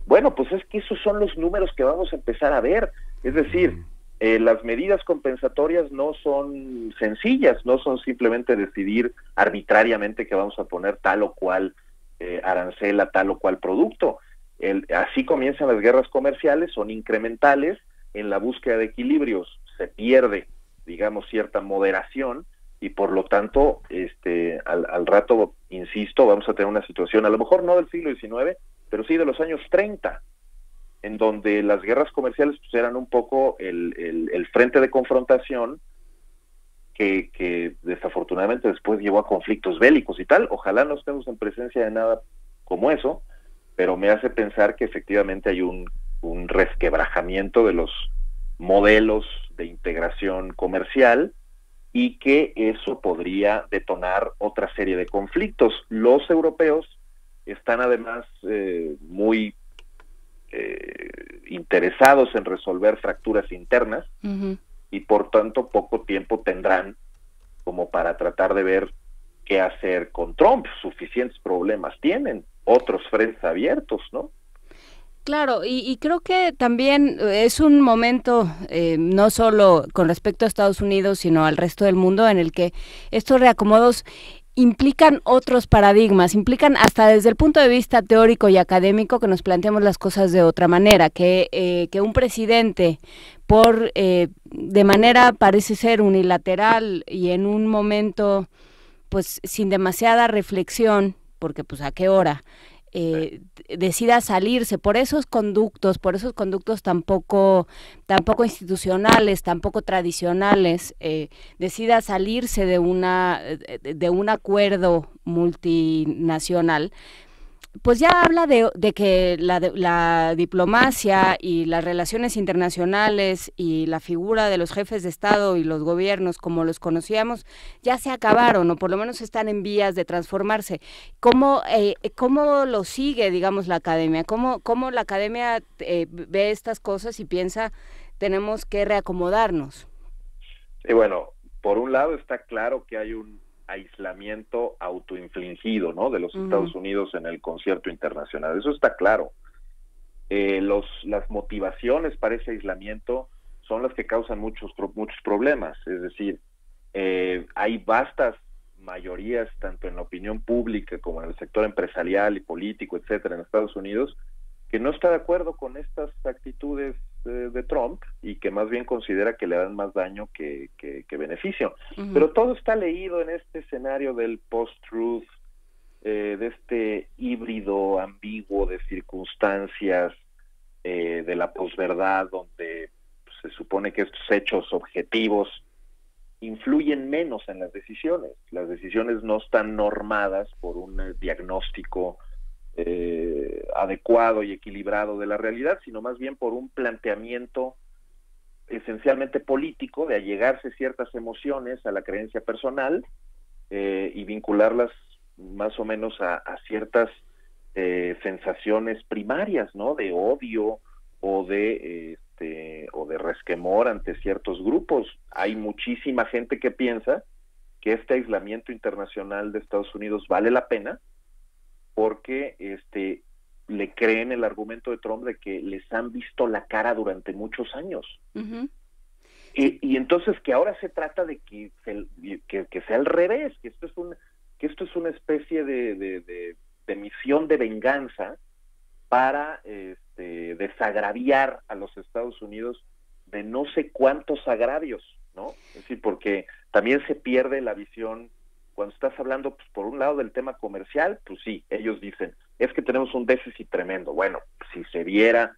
[SPEAKER 2] Bueno, pues es que esos son los números que vamos a empezar a ver. Es decir, las medidas compensatorias no son sencillas, no son simplemente decidir arbitrariamente que vamos a poner tal o cual arancel a tal o cual producto. Así comienzan las guerras comerciales, son incrementales, en la búsqueda de equilibrios se pierde, digamos, cierta moderación, y por lo tanto, al rato, insisto, vamos a tener una situación, a lo mejor no del siglo XIX, pero sí de los años 30, en donde las guerras comerciales pues, eran un poco el frente de confrontación que desafortunadamente después llevó a conflictos bélicos y tal. Ojalá no estemos en presencia de nada como eso, pero me hace pensar que efectivamente hay un resquebrajamiento de los modelos de integración comercial y que eso podría detonar otra serie de conflictos. Los europeos están además muy interesados en resolver fracturas internas y por tanto poco tiempo tendrán como para tratar de ver qué hacer con Trump. Suficientes problemas tienen, otros frentes abiertos, ¿no?
[SPEAKER 3] Claro, y creo que también es un momento, no solo con respecto a Estados Unidos, sino al resto del mundo, en el que estos reacomodos implican otros paradigmas, implican hasta desde el punto de vista teórico y académico que nos planteemos las cosas de otra manera, que un presidente de manera parece ser unilateral y en un momento pues sin demasiada reflexión, porque pues a qué hora, decida salirse por esos conductos tampoco institucionales, tampoco tradicionales, decida salirse de un acuerdo multinacional, pues ya habla de que la diplomacia y las relaciones internacionales y la figura de los jefes de Estado y los gobiernos como los conocíamos ya se acabaron, o por lo menos están en vías de transformarse. ¿Cómo lo sigue, digamos, la academia? ¿Cómo la academia ve estas cosas y piensa tenemos que reacomodarnos?
[SPEAKER 2] Y bueno, por un lado está claro que hay un aislamiento autoinfligido, ¿no?, de los Estados Unidos en el concierto internacional. Eso está claro. Las motivaciones para ese aislamiento son las que causan muchos problemas. Es decir, hay vastas mayorías, tanto en la opinión pública como en el sector empresarial y político, etcétera, en Estados Unidos, que no está de acuerdo con estas actitudes de Trump y que más bien considera que le dan más daño que beneficio. Pero todo está leído en este escenario del post-truth, de este híbrido ambiguo de circunstancias, de la posverdad, donde se supone que estos hechos objetivos influyen menos en las decisiones. Las decisiones no están normadas por un diagnóstico adecuado y equilibrado de la realidad, sino más bien por un planteamiento esencialmente político de allegarse ciertas emociones a la creencia personal y vincularlas más o menos a ciertas sensaciones primarias, ¿no?, de odio o de resquemor ante ciertos grupos. Hay muchísima gente que piensa que este aislamiento internacional de Estados Unidos vale la pena porque le creen el argumento de Trump de que les han visto la cara durante muchos años. Y entonces que ahora se trata de que sea al revés, que esto es una especie de misión de venganza para desagraviar a los Estados Unidos de no sé cuántos agravios, ¿no? Es decir, porque también se pierde la visión. Cuando estás hablando, pues, por un lado del tema comercial, pues sí, ellos dicen, es que tenemos un déficit tremendo. Bueno, si se viera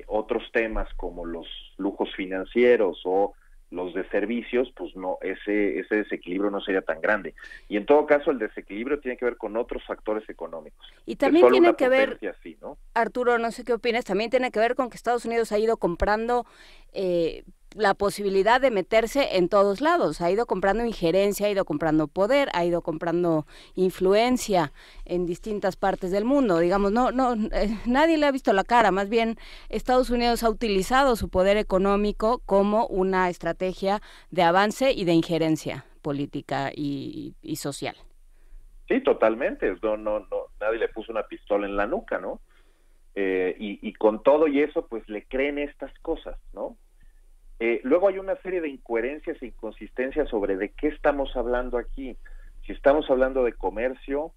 [SPEAKER 2] otros temas como los lujos financieros o los de servicios, pues no, ese desequilibrio no sería tan grande. Y en todo caso, el desequilibrio tiene que ver con otros factores económicos.
[SPEAKER 3] Y también tiene que ver,
[SPEAKER 2] así, ¿no?
[SPEAKER 3] Arturo, no sé qué opinas, también tiene que ver con que Estados Unidos ha ido comprando la posibilidad de meterse en todos lados, ha ido comprando injerencia, ha ido comprando poder, ha ido comprando influencia en distintas partes del mundo. Digamos, nadie le ha visto la cara, más bien Estados Unidos ha utilizado su poder económico como una estrategia de avance y de injerencia política y social.
[SPEAKER 2] Sí, totalmente. No, nadie le puso una pistola en la nuca, ¿no? Y con todo y eso, pues le creen estas cosas, ¿no? Luego hay una serie de incoherencias e inconsistencias sobre de qué estamos hablando aquí. Si estamos hablando de comercio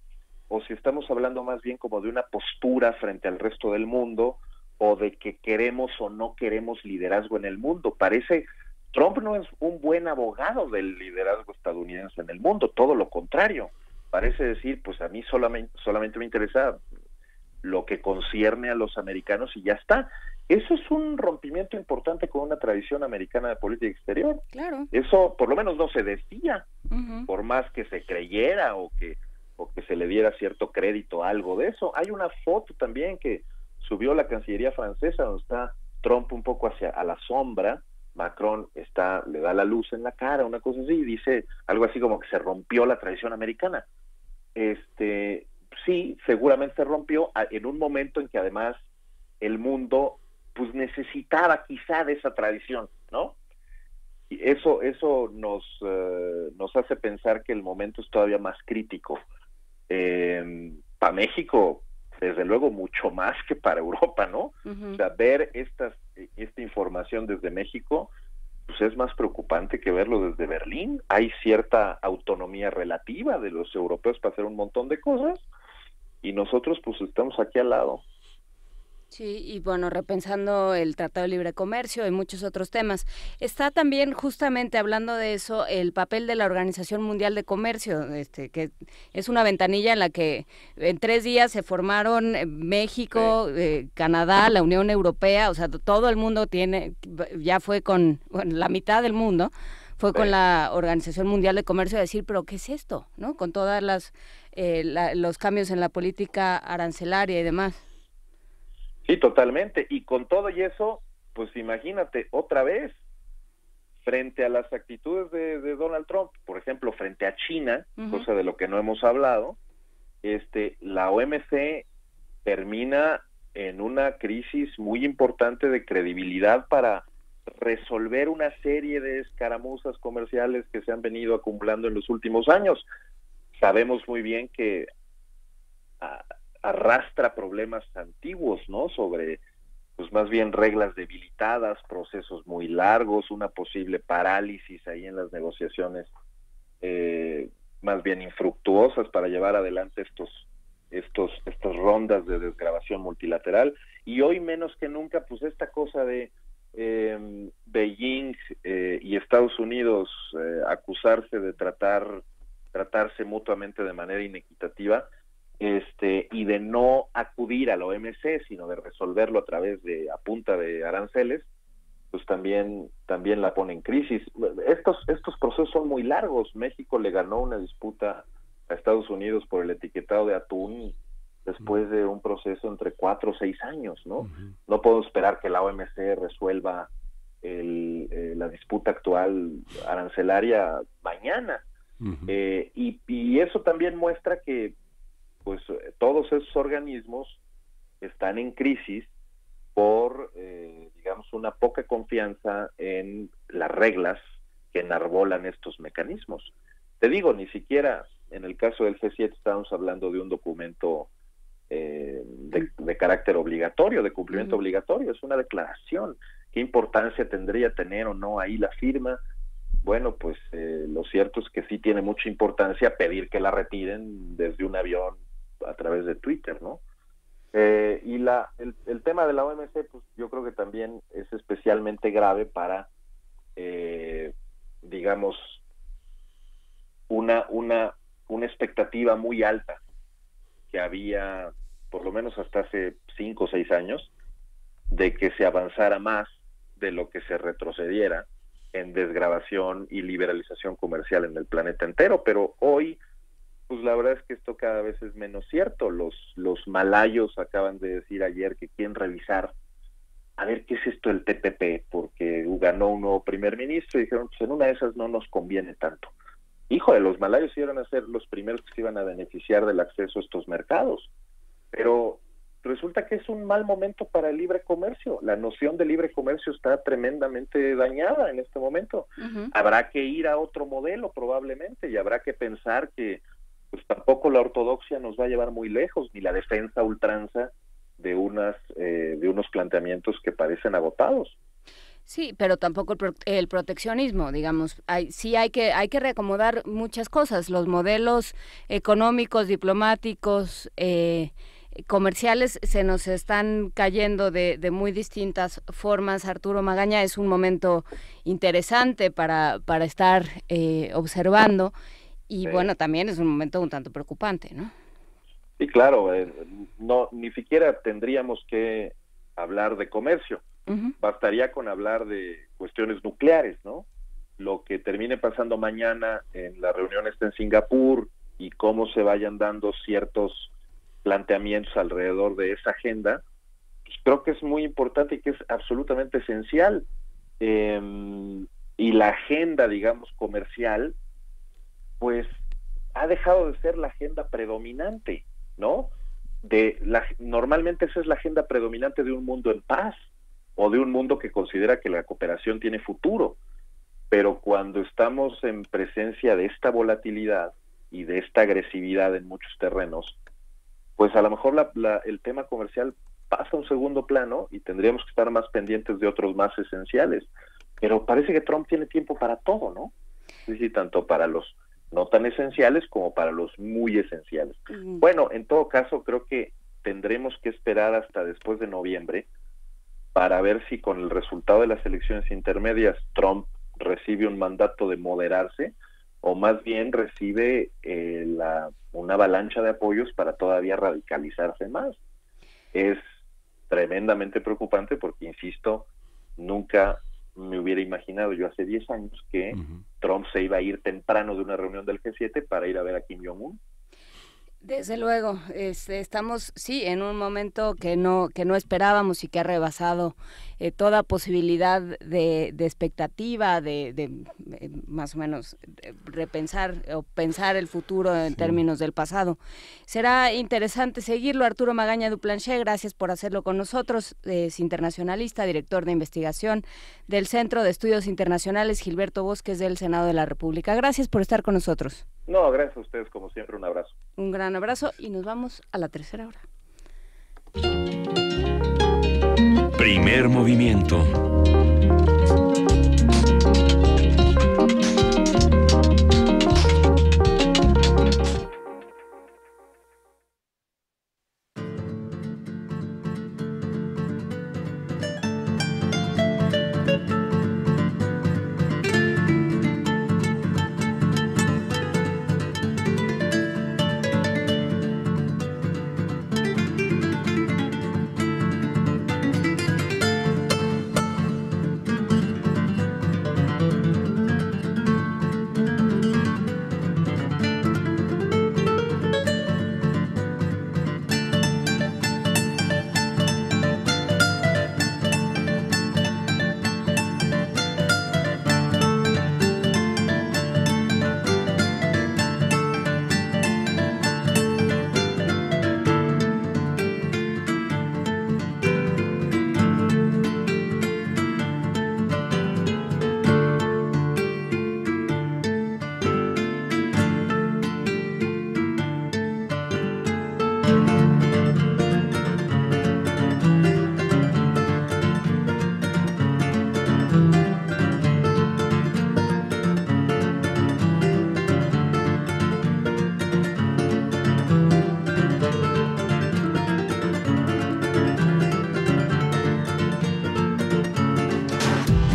[SPEAKER 2] o si estamos hablando más bien como de una postura frente al resto del mundo o de que queremos o no queremos liderazgo en el mundo. Trump no es un buen abogado del liderazgo estadounidense en el mundo, todo lo contrario. Parece decir, pues a mí solamente me interesa lo que concierne a los americanos y ya está. Eso es un rompimiento importante con una tradición americana de política exterior.
[SPEAKER 3] Claro.
[SPEAKER 2] Eso por lo menos no se decía,
[SPEAKER 3] Uh-huh.
[SPEAKER 2] por más que se creyera o que se le diera cierto crédito a algo de eso. Hay una foto también que subió la Cancillería francesa donde está Trump un poco a la sombra, Macron le da la luz en la cara, una cosa así, y dice algo así como que se rompió la tradición americana. Sí, seguramente se rompió en un momento en que además el mundo pues necesitaba quizá de esa tradición, ¿no? Y eso nos hace pensar que el momento es todavía más crítico. Para México, desde luego, mucho más que para Europa, ¿no?
[SPEAKER 3] Uh-huh.
[SPEAKER 2] O sea, ver esta información desde México, pues es más preocupante que verlo desde Berlín. Hay cierta autonomía relativa de los europeos para hacer un montón de cosas, y nosotros pues estamos aquí al lado.
[SPEAKER 3] Sí, y bueno, repensando el Tratado de Libre Comercio y muchos otros temas. Está también, justamente hablando de eso, el papel de la Organización Mundial de Comercio, que es una ventanilla en la que en 3 días se formaron México, Canadá, la Unión Europea, o sea, todo el mundo ya fue la mitad del mundo fue con la Organización Mundial de Comercio a decir, pero ¿qué es esto? ¿No? Con todas los cambios en la política arancelaria y demás.
[SPEAKER 2] Sí, totalmente. Y con todo y eso, pues imagínate, otra vez, frente a las actitudes de Donald Trump, por ejemplo, frente a China, uh-huh, cosa de lo que no hemos hablado, la OMC termina en una crisis muy importante de credibilidad para resolver una serie de escaramuzas comerciales que se han venido acumulando en los últimos años. Sabemos muy bien que arrastra problemas antiguos, ¿no? Sobre, pues más bien reglas debilitadas, procesos muy largos, una posible parálisis ahí en las negociaciones, más bien infructuosas para llevar adelante estas rondas de desgravación multilateral. Y hoy menos que nunca, pues esta cosa de Beijing y Estados Unidos acusarse de tratarse mutuamente de manera inequitativa, y de no acudir a la OMC, sino de resolverlo a punta de aranceles, pues también la pone en crisis. Estos procesos son muy largos. México le ganó una disputa a Estados Unidos por el etiquetado de atún después de un proceso entre 4 o 6 años, ¿no? Uh-huh. No podemos esperar que la OMC resuelva la disputa actual arancelaria mañana. Uh-huh. Y eso también muestra que pues todos esos organismos están en crisis por, digamos, una poca confianza en las reglas que enarbolan estos mecanismos. Te digo, ni siquiera en el caso del G7 estamos hablando de un documento de carácter obligatorio, de cumplimiento uh-huh, obligatorio, es una declaración. ¿Qué importancia tendría tener o no ahí la firma? Bueno, pues lo cierto es que sí tiene mucha importancia pedir que la retiren desde un avión a través de Twitter, ¿no? Y el tema de la OMC, pues yo creo que también es especialmente grave para, digamos, una expectativa muy alta que había, por lo menos hasta hace 5 o 6 años, de que se avanzara más de lo que se retrocediera en desgravación y liberalización comercial en el planeta entero, pero hoy pues la verdad es que esto cada vez es menos cierto. Los malayos acaban de decir ayer que quieren revisar a ver qué es esto del TPP, porque ganó un nuevo primer ministro y dijeron, pues en una de esas no nos conviene tanto. Híjole, los malayos iban a ser los primeros que se iban a beneficiar del acceso a estos mercados, pero resulta que es un mal momento para el libre comercio. La noción de libre comercio está tremendamente dañada en este momento. Uh-huh. Habrá que ir a otro modelo probablemente, y habrá que pensar que pues tampoco la ortodoxia nos va a llevar muy lejos, ni la defensa a ultranza de unos planteamientos que parecen agotados.
[SPEAKER 3] Sí, pero tampoco el proteccionismo, digamos. Hay que reacomodar muchas cosas, los modelos económicos, diplomáticos, comerciales se nos están cayendo de muy distintas formas. Arturo Magaña, es un momento interesante para estar observando. Y bueno, también es un momento un tanto preocupante, ¿no?
[SPEAKER 2] Sí, claro, no, ni siquiera tendríamos que hablar de comercio. Bastaría con hablar de cuestiones nucleares, ¿no? Lo que termine pasando mañana en la reunión esta en Singapur y cómo se vayan dando ciertos planteamientos alrededor de esa agenda, pues creo que es muy importante y que es absolutamente esencial. Y la agenda, digamos, comercial, pues ha dejado de ser la agenda predominante, ¿no? Normalmente esa es la agenda predominante de un mundo en paz o de un mundo que considera que la cooperación tiene futuro. Pero cuando estamos en presencia de esta volatilidad y de esta agresividad en muchos terrenos, pues a lo mejor el tema comercial pasa a un segundo plano y tendríamos que estar más pendientes de otros más esenciales. Pero parece que Trump tiene tiempo para todo, ¿no? Es decir, tanto para los no tan esenciales como para los muy esenciales. Bueno, en todo caso, creo que tendremos que esperar hasta después de noviembre para ver si con el resultado de las elecciones intermedias Trump recibe un mandato de moderarse o más bien recibe una avalancha de apoyos para todavía radicalizarse más. Es tremendamente preocupante porque, insisto, nunca me hubiera imaginado yo hace 10 años que Trump se iba a ir temprano de una reunión del G7 para ir a ver a Kim Jong-un.
[SPEAKER 3] Desde luego, estamos sí en un momento que no esperábamos y que ha rebasado toda posibilidad de expectativa, de más o menos repensar o pensar el futuro en términos del pasado. Será interesante seguirlo. Arturo Magaña Duplanché, gracias por hacerlo con nosotros. Es internacionalista, director de investigación del Centro de Estudios Internacionales Gilberto Bosques del Senado de la República. Gracias por estar con nosotros.
[SPEAKER 2] No, gracias a ustedes, como siempre, un abrazo.
[SPEAKER 3] Un gran abrazo y nos vamos a la tercera hora.
[SPEAKER 1] Primer movimiento.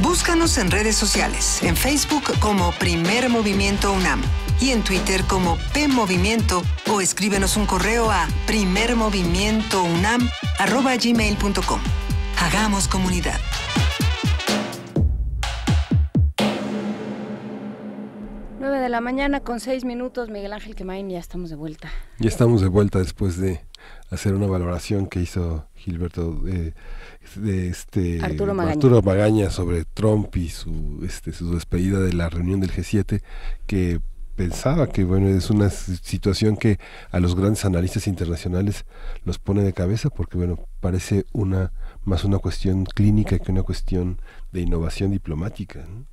[SPEAKER 6] Búscanos en redes sociales, en Facebook como Primer Movimiento UNAM y en Twitter como PMovimiento o escríbenos un correo a primermovimientounam@gmail.com. Hagamos comunidad.
[SPEAKER 3] De la mañana con 6 minutos, Miguel Ángel Quemain, ya estamos de vuelta.
[SPEAKER 4] Ya estamos de vuelta después de hacer una valoración que hizo Gilberto de
[SPEAKER 3] Arturo
[SPEAKER 4] Magaña sobre Trump y su despedida de la reunión del G7, que pensaba que bueno, es una situación que a los grandes analistas internacionales los pone de cabeza porque bueno, parece más una cuestión clínica que una cuestión de innovación diplomática, ¿no?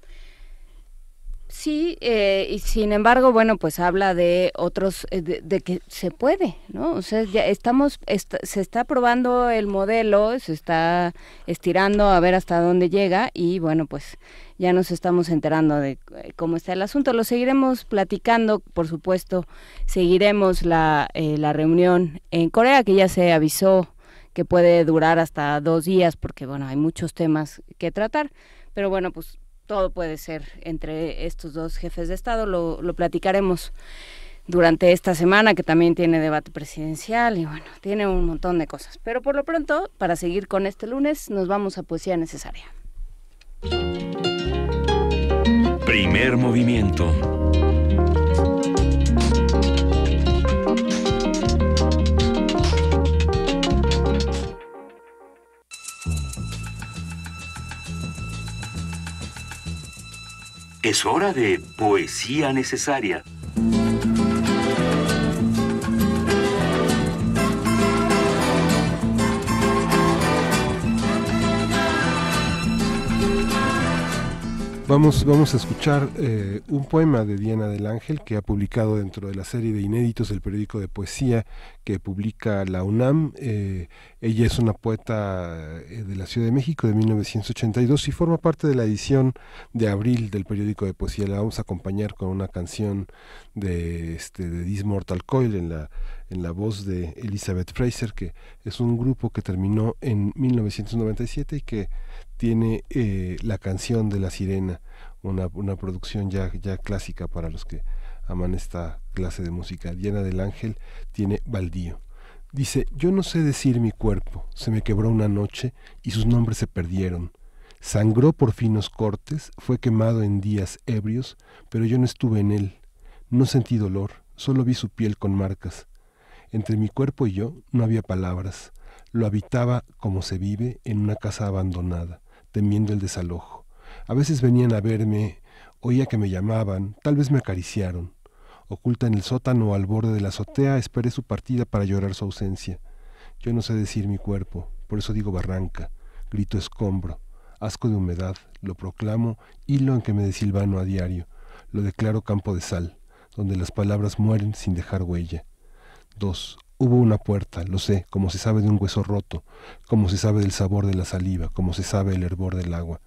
[SPEAKER 3] Sí, y sin embargo, bueno, pues habla de otros, de que se puede, ¿no? O sea, ya se está probando el modelo, se está estirando a ver hasta dónde llega y bueno, pues ya nos estamos enterando de cómo está el asunto. Lo seguiremos platicando, por supuesto, seguiremos la reunión en Corea, que ya se avisó que puede durar hasta 2 días, porque bueno, hay muchos temas que tratar, pero bueno, pues todo puede ser entre estos dos jefes de Estado, lo platicaremos. durante esta semana, que también tiene debate presidencial y bueno, tiene un montón de cosas. Pero por lo pronto, para seguir con este lunes, nos vamos a Poesía Necesaria.
[SPEAKER 1] Primer movimiento. Es hora de Poesía Necesaria.
[SPEAKER 4] Vamos a escuchar un poema de Diana del Ángel que ha publicado dentro de la serie de inéditos del periódico de poesía que publica la UNAM. Ella es una poeta de la Ciudad de México de 1982 y forma parte de la edición de abril del periódico de poesía. La vamos a acompañar con una canción de This Mortal Coil en la voz de Elizabeth Fraser, que es un grupo que terminó en 1997 y que tiene la canción de La Sirena, una producción ya clásica para los que aman esta clase de música. Diana del Ángel tiene Baldío. Dice: yo no sé decir mi cuerpo, se me quebró una noche y sus nombres se perdieron. Sangró por finos cortes, fue quemado en días ebrios, pero yo no estuve en él. No sentí dolor, solo vi su piel con marcas. Entre mi cuerpo y yo no había palabras. Lo habitaba como se vive en una casa abandonada, temiendo el desalojo. A veces venían a verme, oía que me llamaban, tal vez me acariciaron. Oculta en el sótano o al borde de la azotea, esperé su partida para llorar su ausencia. Yo no sé decir mi cuerpo, por eso digo barranca, grito escombro, asco de humedad, lo proclamo hilo en que me desilvano a diario, lo declaro campo de sal, donde las palabras mueren sin dejar huella. 2. Hubo una puerta, lo sé, como se sabe de un hueso roto, como se sabe del sabor de la saliva, como se sabe el hervor del agua,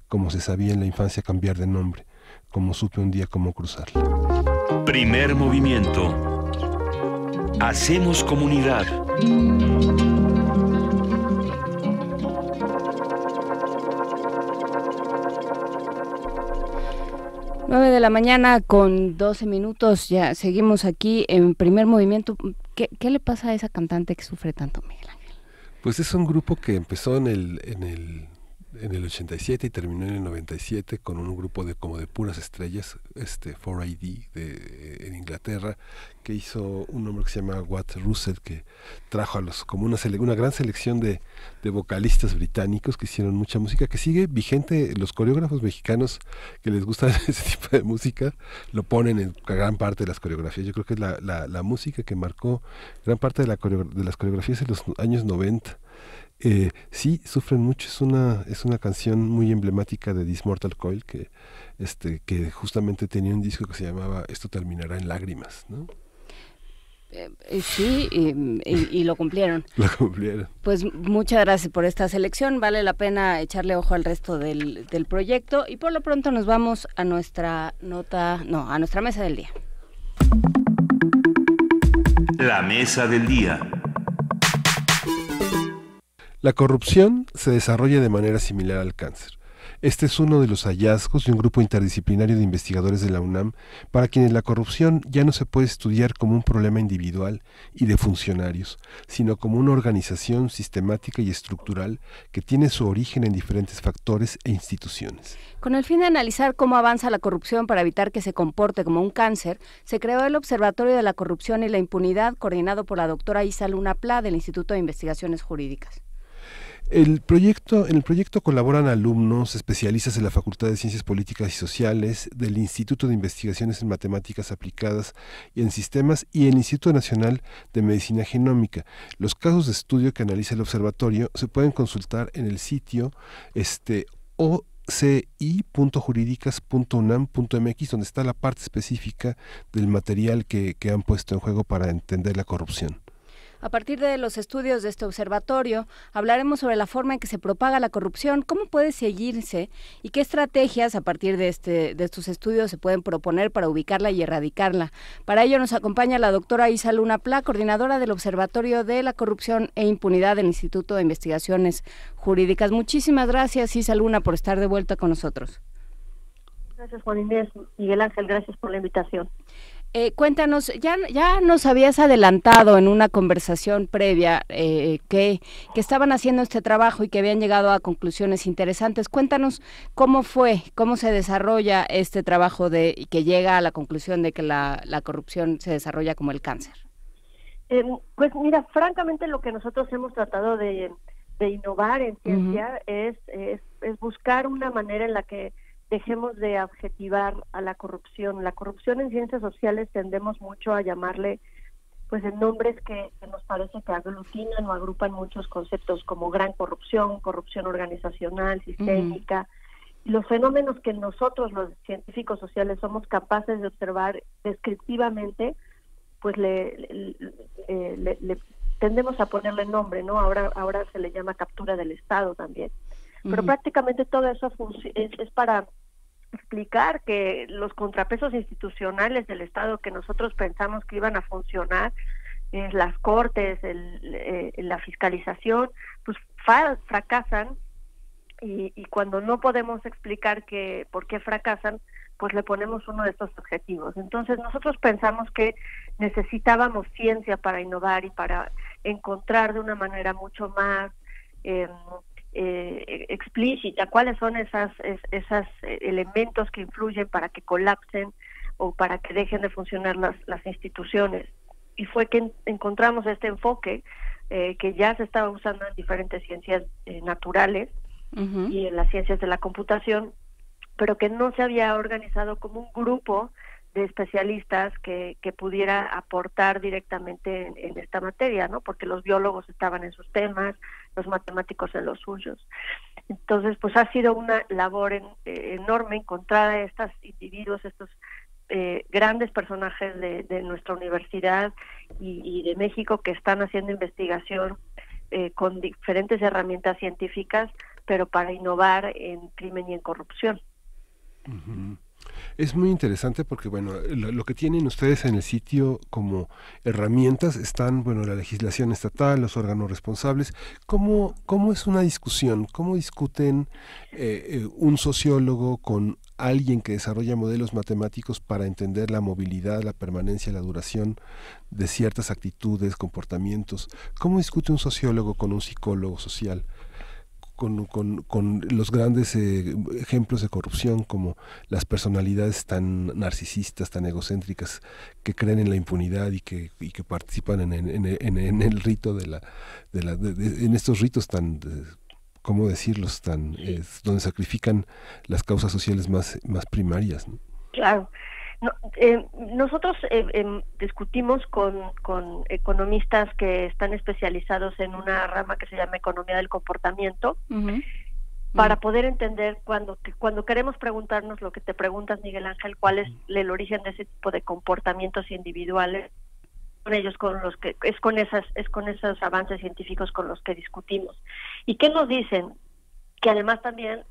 [SPEAKER 4] como se sabía en la infancia cambiar de nombre, como supe un día cómo cruzarla.
[SPEAKER 1] Primer movimiento. Hacemos comunidad.
[SPEAKER 3] 9 de la mañana con 12 minutos, ya seguimos aquí en Primer Movimiento. ¿Qué le pasa a esa cantante que sufre tanto, Miguel Ángel?
[SPEAKER 4] Pues es un grupo que empezó en el 87 y terminó en el 97 con un grupo de puras estrellas, 4AD en Inglaterra, que hizo un hombre que se llama Watt Russell, que trajo como una gran selección de vocalistas británicos que hicieron mucha música, que sigue vigente. Los coreógrafos mexicanos que les gusta ese tipo de música lo ponen en gran parte de las coreografías. Yo creo que es la música que marcó gran parte de las coreografías en los años 90. Sí, sufren mucho. Es una canción muy emblemática de This Mortal Coil, que justamente tenía un disco que se llamaba Esto terminará en lágrimas, ¿no?
[SPEAKER 3] Sí, y lo cumplieron.
[SPEAKER 4] Lo cumplieron.
[SPEAKER 3] Pues muchas gracias por esta selección. Vale la pena echarle ojo al resto del proyecto. Y por lo pronto nos vamos a nuestra mesa del día.
[SPEAKER 1] La mesa del día.
[SPEAKER 4] La corrupción se desarrolla de manera similar al cáncer. Este es uno de los hallazgos de un grupo interdisciplinario de investigadores de la UNAM, para quienes la corrupción ya no se puede estudiar como un problema individual y de funcionarios, sino como una organización sistemática y estructural que tiene su origen en diferentes factores e instituciones.
[SPEAKER 3] Con el fin de analizar cómo avanza la corrupción para evitar que se comporte como un cáncer, se creó el Observatorio de la Corrupción y la Impunidad, coordinado por la doctora Isa Luna Pla, del Instituto de Investigaciones Jurídicas.
[SPEAKER 4] En el proyecto colaboran alumnos, especialistas en la Facultad de Ciencias Políticas y Sociales, del Instituto de Investigaciones en Matemáticas Aplicadas y en Sistemas y el Instituto Nacional de Medicina Genómica. Los casos de estudio que analiza el observatorio se pueden consultar en el sitio oci.juridicas.unam.mx, donde está la parte específica del material que han puesto en juego para entender la corrupción.
[SPEAKER 3] A partir de los estudios de este observatorio, hablaremos sobre la forma en que se propaga la corrupción, cómo puede seguirse y qué estrategias a partir de estos estudios se pueden proponer para ubicarla y erradicarla. Para ello nos acompaña la doctora Isa Luna Pla, coordinadora del Observatorio de la Corrupción e Impunidad del Instituto de Investigaciones Jurídicas. Muchísimas gracias, Isa Luna, por estar de vuelta con nosotros.
[SPEAKER 7] Gracias, Juan Inés. Miguel Ángel, gracias por la invitación.
[SPEAKER 3] Cuéntanos, ya nos habías adelantado en una conversación previa que estaban haciendo este trabajo y que habían llegado a conclusiones interesantes. Cuéntanos cómo se desarrolla este trabajo y que llega a la conclusión de que la corrupción se desarrolla como el cáncer.
[SPEAKER 7] Pues mira, francamente lo que nosotros hemos tratado de innovar en ciencia es buscar una manera en la que dejemos de adjetivar a la corrupción. La corrupción en ciencias sociales tendemos mucho a llamarle pues en nombres que nos parece que aglutinan o agrupan muchos conceptos como gran corrupción, corrupción organizacional, sistémica. Y los fenómenos que nosotros, los científicos sociales, somos capaces de observar descriptivamente, pues le tendemos a ponerle nombre, ¿no? Ahora se le llama captura del Estado también. Pero prácticamente todo eso es para explicar que los contrapesos institucionales del Estado que nosotros pensamos que iban a funcionar, las cortes, la fiscalización, pues fracasan, y cuando no podemos explicar por qué fracasan, pues le ponemos uno de estos objetivos. Entonces nosotros pensamos que necesitábamos ciencia para innovar y para encontrar de una manera mucho más explícita cuáles son esas elementos que influyen para que colapsen o para que dejen de funcionar las instituciones. Y fue que encontramos este enfoque que ya se estaba usando en diferentes ciencias naturales y en las ciencias de la computación, pero que no se había organizado como un grupo de especialistas que pudiera aportar directamente en esta materia, ¿no? Porque los biólogos estaban en sus temas, los matemáticos en los suyos. Entonces, pues ha sido una labor enorme encontrar a estos individuos, estos grandes personajes de nuestra universidad y de México que están haciendo investigación con diferentes herramientas científicas, pero para innovar en crimen y en corrupción.
[SPEAKER 4] Es muy interesante porque, bueno, lo que tienen ustedes en el sitio como herramientas están, bueno, la legislación estatal, los órganos responsables. ¿Cómo es una discusión? ¿Cómo discuten un sociólogo con alguien que desarrolla modelos matemáticos para entender la movilidad, la permanencia, la duración de ciertas actitudes, comportamientos? ¿Cómo discute un sociólogo con un psicólogo social? Con los grandes ejemplos de corrupción, como las personalidades tan narcisistas, tan egocéntricas, que creen en la impunidad y que participan en el rito en estos ritos tan, ¿cómo decirlos?, donde sacrifican las causas sociales más primarias, ¿no?
[SPEAKER 7] Claro. No, nosotros discutimos con economistas que están especializados en una rama que se llama economía del comportamiento, para poder entender cuando queremos preguntarnos lo que te preguntas, Miguel Ángel, cuál es el origen de ese tipo de comportamientos individuales, con ellos es con esos avances científicos con los que discutimos. ¿Y qué nos dicen? Que además también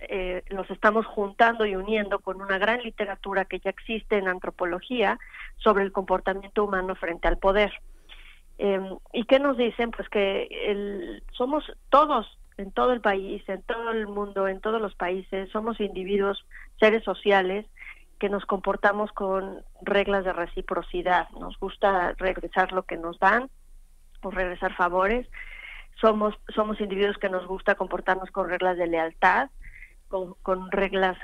[SPEAKER 7] los estamos juntando y uniendo con una gran literatura que ya existe en antropología sobre el comportamiento humano frente al poder. ¿Y qué nos dicen? Pues que somos todos, en todo el país, en todo el mundo, en todos los países, somos individuos, seres sociales, que nos comportamos con reglas de reciprocidad. Nos gusta regresar lo que nos dan o regresar favores. Somos individuos que nos gusta comportarnos con reglas de lealtad, con reglas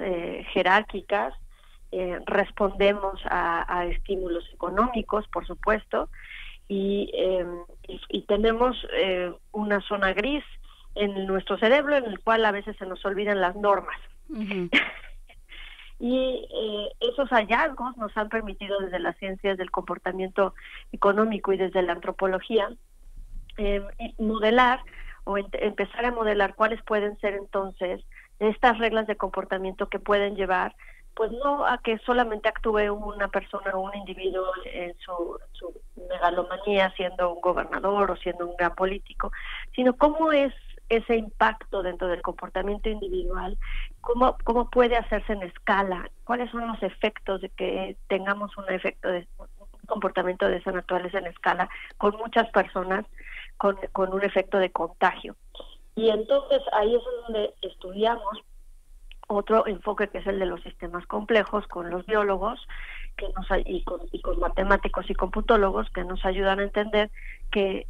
[SPEAKER 7] jerárquicas, respondemos a estímulos económicos, por supuesto, y tenemos una zona gris en nuestro cerebro en el cual a veces se nos olvidan las normas. Y esos hallazgos nos han permitido desde las ciencias del comportamiento económico y desde la antropología modelar o empezar a modelar cuáles pueden ser entonces estas reglas de comportamiento que pueden llevar, pues no a que solamente actúe una persona o un individuo en su megalomanía siendo un gobernador o siendo un gran político, sino cómo es ese impacto dentro del comportamiento individual, cómo puede hacerse en escala, cuáles son los efectos de que tengamos un comportamiento de esa naturaleza en escala con muchas personas, con un efecto de contagio. Y entonces ahí es donde estudiamos otro enfoque que es el de los sistemas complejos con los biólogos, y con matemáticos y computólogos que nos ayudan a entender que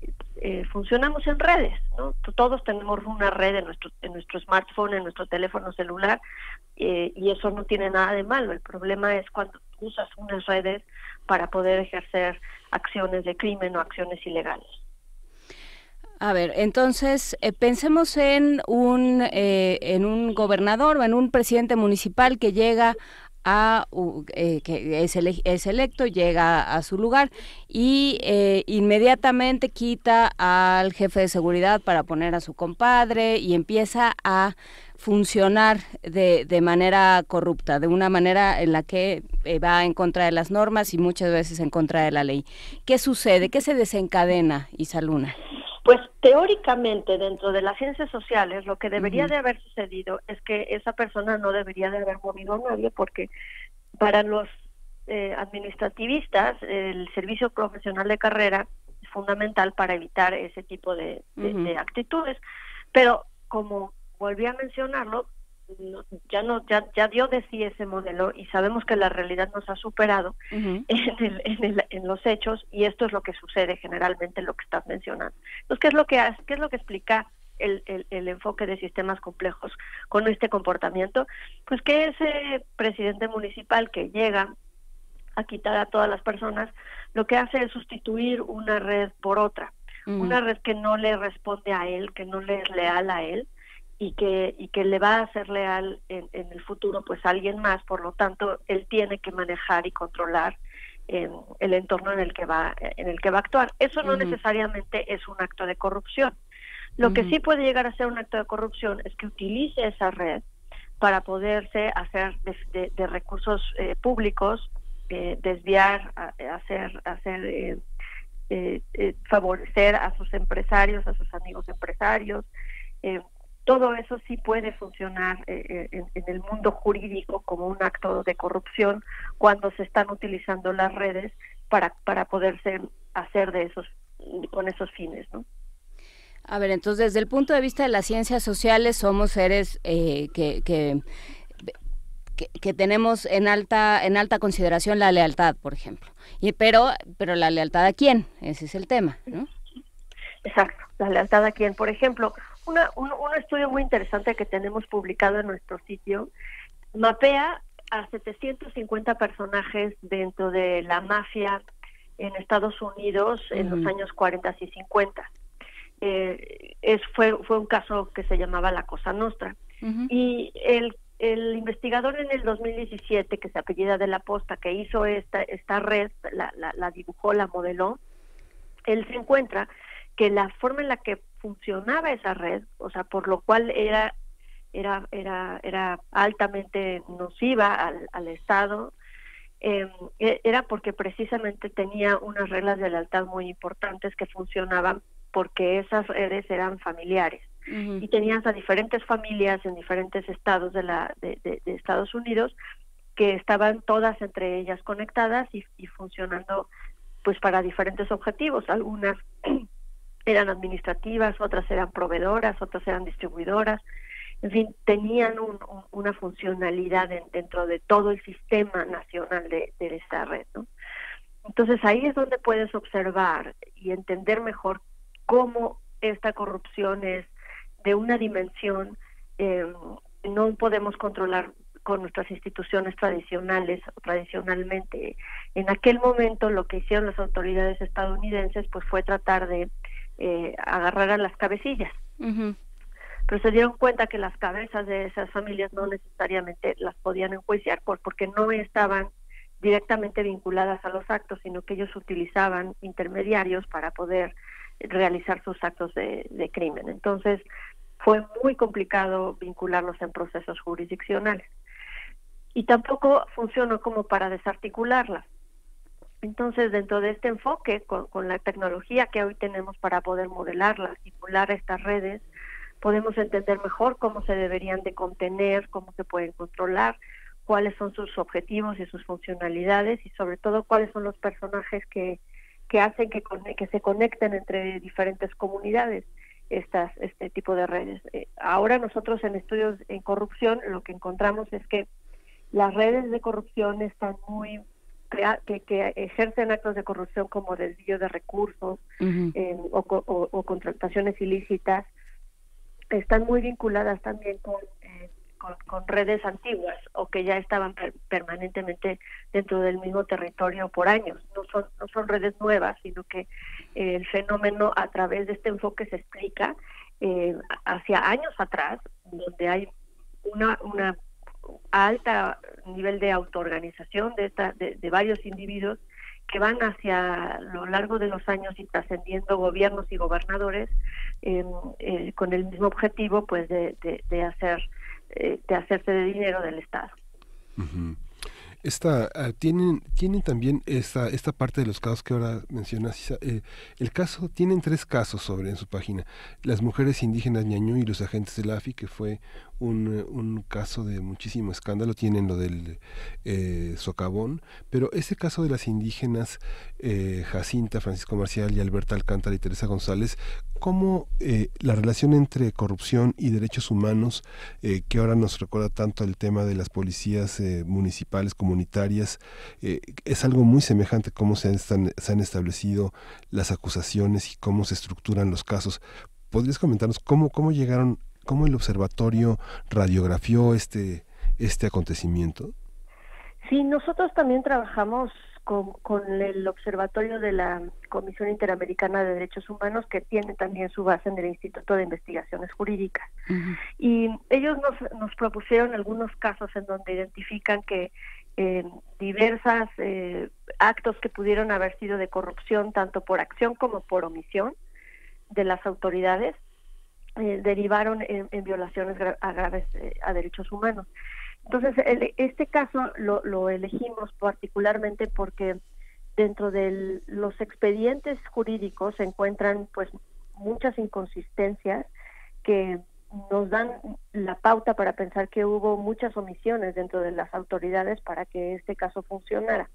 [SPEAKER 7] funcionamos en redes, ¿no? Todos tenemos una red en nuestro smartphone, en nuestro teléfono celular, y eso no tiene nada de malo. El problema es cuando usas unas redes para poder ejercer acciones de crimen o acciones ilegales.
[SPEAKER 3] A ver, entonces pensemos en un gobernador o en un presidente municipal que llega que es electo, llega a su lugar y inmediatamente quita al jefe de seguridad para poner a su compadre y empieza a funcionar de manera corrupta, de una manera en la que va en contra de las normas y muchas veces en contra de la ley. ¿Qué sucede? ¿Qué se desencadena, Isaluna?
[SPEAKER 7] Pues teóricamente dentro de las ciencias sociales lo que debería de haber sucedido es que esa persona no debería de haber movido a nadie, porque para los administrativistas el servicio profesional de carrera es fundamental para evitar ese tipo de actitudes. Pero como volví a mencionarlo, ya dio de sí ese modelo y sabemos que la realidad nos ha superado en los hechos, y esto es lo que sucede generalmente, lo que estás mencionando. Entonces, ¿qué es lo que explica el enfoque de sistemas complejos con este comportamiento? Pues que ese presidente municipal que llega a quitar a todas las personas, lo que hace es sustituir una red por otra, una red que no le responde a él, que no le es leal a él, y que le va a ser leal en el futuro pues a alguien más. Por lo tanto, él tiene que manejar y controlar el entorno en el que va a actuar. Eso no necesariamente es un acto de corrupción. Lo que sí puede llegar a ser un acto de corrupción es que utilice esa red para poderse hacer de recursos públicos, desviar, favorecer a sus empresarios, a sus amigos empresarios. Todo eso sí puede funcionar en el mundo jurídico como un acto de corrupción cuando se están utilizando las redes para poderse hacer con esos fines, ¿no?
[SPEAKER 3] A ver, entonces desde el punto de vista de las ciencias sociales somos seres que tenemos en alta consideración la lealtad, por ejemplo. Pero la lealtad ¿a quién? Ese es el tema, ¿no?
[SPEAKER 7] Exacto, la lealtad a quién. Por ejemplo, un estudio muy interesante que tenemos publicado en nuestro sitio mapea a 750 personajes dentro de la mafia en Estados Unidos en los años 40 y 50. Fue un caso que se llamaba la Cosa Nostra. Y el investigador en el 2017, que se apellida de la Posta, que hizo esta red, la dibujó, la modeló, él se encuentra que la forma en la que funcionaba esa red, o sea, por lo cual era altamente nociva al Estado, era porque precisamente tenía unas reglas de lealtad muy importantes que funcionaban porque esas redes eran familiares. Y tenías a diferentes familias en diferentes estados de Estados Unidos que estaban todas entre ellas conectadas y funcionando pues para diferentes objetivos. Algunas eran administrativas, otras eran proveedoras, otras eran distribuidoras. En fin, tenían una funcionalidad dentro de todo el sistema nacional de esta red, ¿no? Entonces ahí es donde puedes observar y entender mejor cómo esta corrupción es de una dimensión no podemos controlar con nuestras instituciones tradicionales o tradicionalmente. En aquel momento lo que hicieron las autoridades estadounidenses pues fue tratar de agarrar a las cabecillas. Pero se dieron cuenta que las cabezas de esas familias no necesariamente las podían enjuiciar porque no estaban directamente vinculadas a los actos, sino que ellos utilizaban intermediarios para poder realizar sus actos de crimen. Entonces fue muy complicado vincularlos en procesos jurisdiccionales y tampoco funcionó como para desarticularlas. Entonces, dentro de este enfoque, con la tecnología que hoy tenemos para poder modelarlas, articular estas redes, podemos entender mejor cómo se deberían de contener, cómo se pueden controlar, cuáles son sus objetivos y sus funcionalidades, y sobre todo cuáles son los personajes que hacen que se conecten entre diferentes comunidades este tipo de redes. Ahora nosotros en estudios en corrupción lo que encontramos es que las redes de corrupción están muy que ejercen actos de corrupción como desvío de recursos o contrataciones ilícitas, están muy vinculadas también con redes antiguas o que ya estaban permanentemente dentro del mismo territorio por años. No son redes nuevas, sino que el fenómeno a través de este enfoque se explica hacia años atrás, donde hay una alta nivel de autoorganización de varios individuos que van hacia lo largo de los años y trascendiendo gobiernos y gobernadores con el mismo objetivo, pues de hacerse de dinero del Estado.
[SPEAKER 4] Uh-huh. Tienen también esta parte de los casos que ahora mencionas. Tienen 3 casos en su página: las mujeres indígenas ñañú y los agentes del AFI, que fue un caso de muchísimo escándalo. Tienen lo del socavón, pero ese caso de las indígenas Jacinta, Francisco Marcial y Alberta Alcántara y Teresa González, ¿cómo la relación entre corrupción y derechos humanos, que ahora nos recuerda tanto el tema de las policías municipales, comunitarias, es algo muy semejante cómo se han establecido las acusaciones y cómo se estructuran los casos? ¿Podrías comentarnos cómo el observatorio radiografió este acontecimiento?
[SPEAKER 7] Sí, nosotros también trabajamos con el observatorio de la Comisión Interamericana de Derechos Humanos, que tiene también su base en el Instituto de Investigaciones Jurídicas. Uh-huh. Y ellos nos propusieron algunos casos en donde identifican que diversas actos que pudieron haber sido de corrupción, tanto por acción como por omisión de las autoridades, derivaron en violaciones graves a derechos humanos. Entonces, este caso lo elegimos particularmente porque dentro de los expedientes jurídicos se encuentran pues muchas inconsistencias que nos dan la pauta para pensar que hubo muchas omisiones dentro de las autoridades para que este caso funcionara.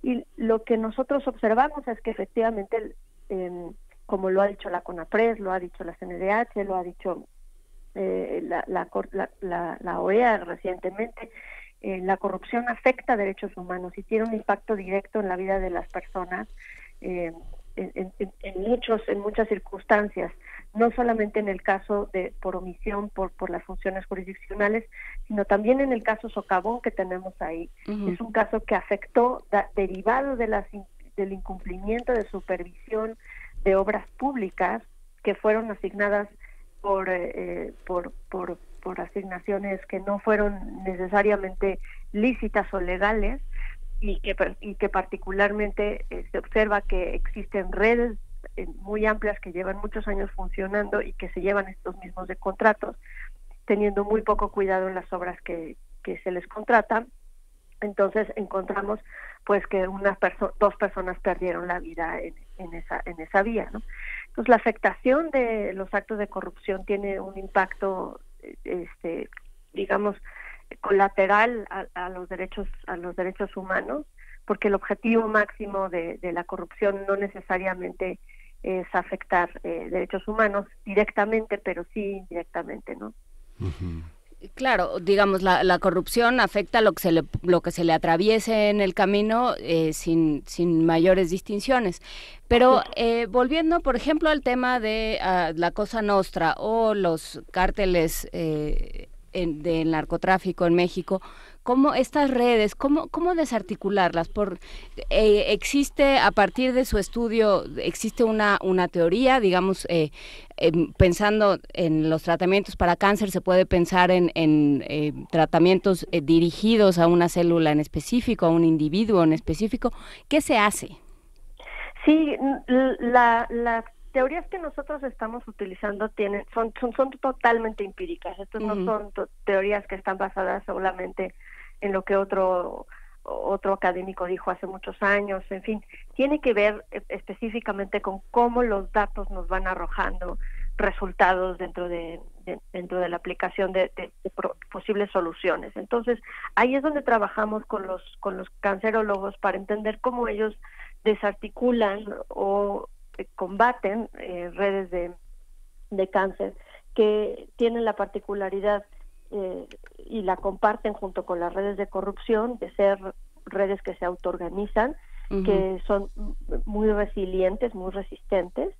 [SPEAKER 7] Y lo que nosotros observamos es que efectivamente, como lo ha dicho la CONAPRES, lo ha dicho la CNDH, lo ha dicho la OEA recientemente, la corrupción afecta a derechos humanos y tiene un impacto directo en la vida de las personas en muchas circunstancias, no solamente en el caso de por omisión por las funciones jurisdiccionales, sino también en el caso Socavón que tenemos ahí. Uh-huh. Es un caso que afectó derivado del incumplimiento de supervisión de obras públicas que fueron asignadas por asignaciones que no fueron necesariamente lícitas o legales, y que particularmente se observa que existen redes muy amplias que llevan muchos años funcionando y que se llevan estos mismos de contratos, teniendo muy poco cuidado en las obras que se les contratan. Entonces encontramos pues que 2 personas perdieron la vida en esa vía, ¿no? Entonces la afectación de los actos de corrupción tiene un impacto digamos colateral a los derechos humanos, porque el objetivo máximo de la corrupción no necesariamente es afectar derechos humanos directamente, pero sí indirectamente, ¿no?
[SPEAKER 3] Uh-huh. Claro, digamos, la corrupción afecta lo que se le atraviese en el camino sin mayores distinciones. Pero volviendo, por ejemplo, al tema de la Cosa Nostra o los cárteles del narcotráfico en México, ¿cómo estas redes, cómo desarticularlas? Existe, a partir de su estudio, existe una teoría, digamos, pensando en los tratamientos para cáncer, se puede pensar en tratamientos dirigidos a una célula en específico, a un individuo en específico. ¿Qué se hace?
[SPEAKER 7] Sí, las teorías que nosotros estamos utilizando son totalmente empíricas. Estas no son teorías que están basadas solamente en lo que otro académico dijo hace muchos años. En fin, tiene que ver específicamente con cómo los datos nos van arrojando resultados dentro de la aplicación de posibles soluciones. Entonces, ahí es donde trabajamos con los cancerólogos para entender cómo ellos desarticulan o combaten redes de cáncer que tienen la particularidad y la comparten junto con las redes de corrupción de ser redes que se autoorganizan, que son muy resilientes, muy resistentes,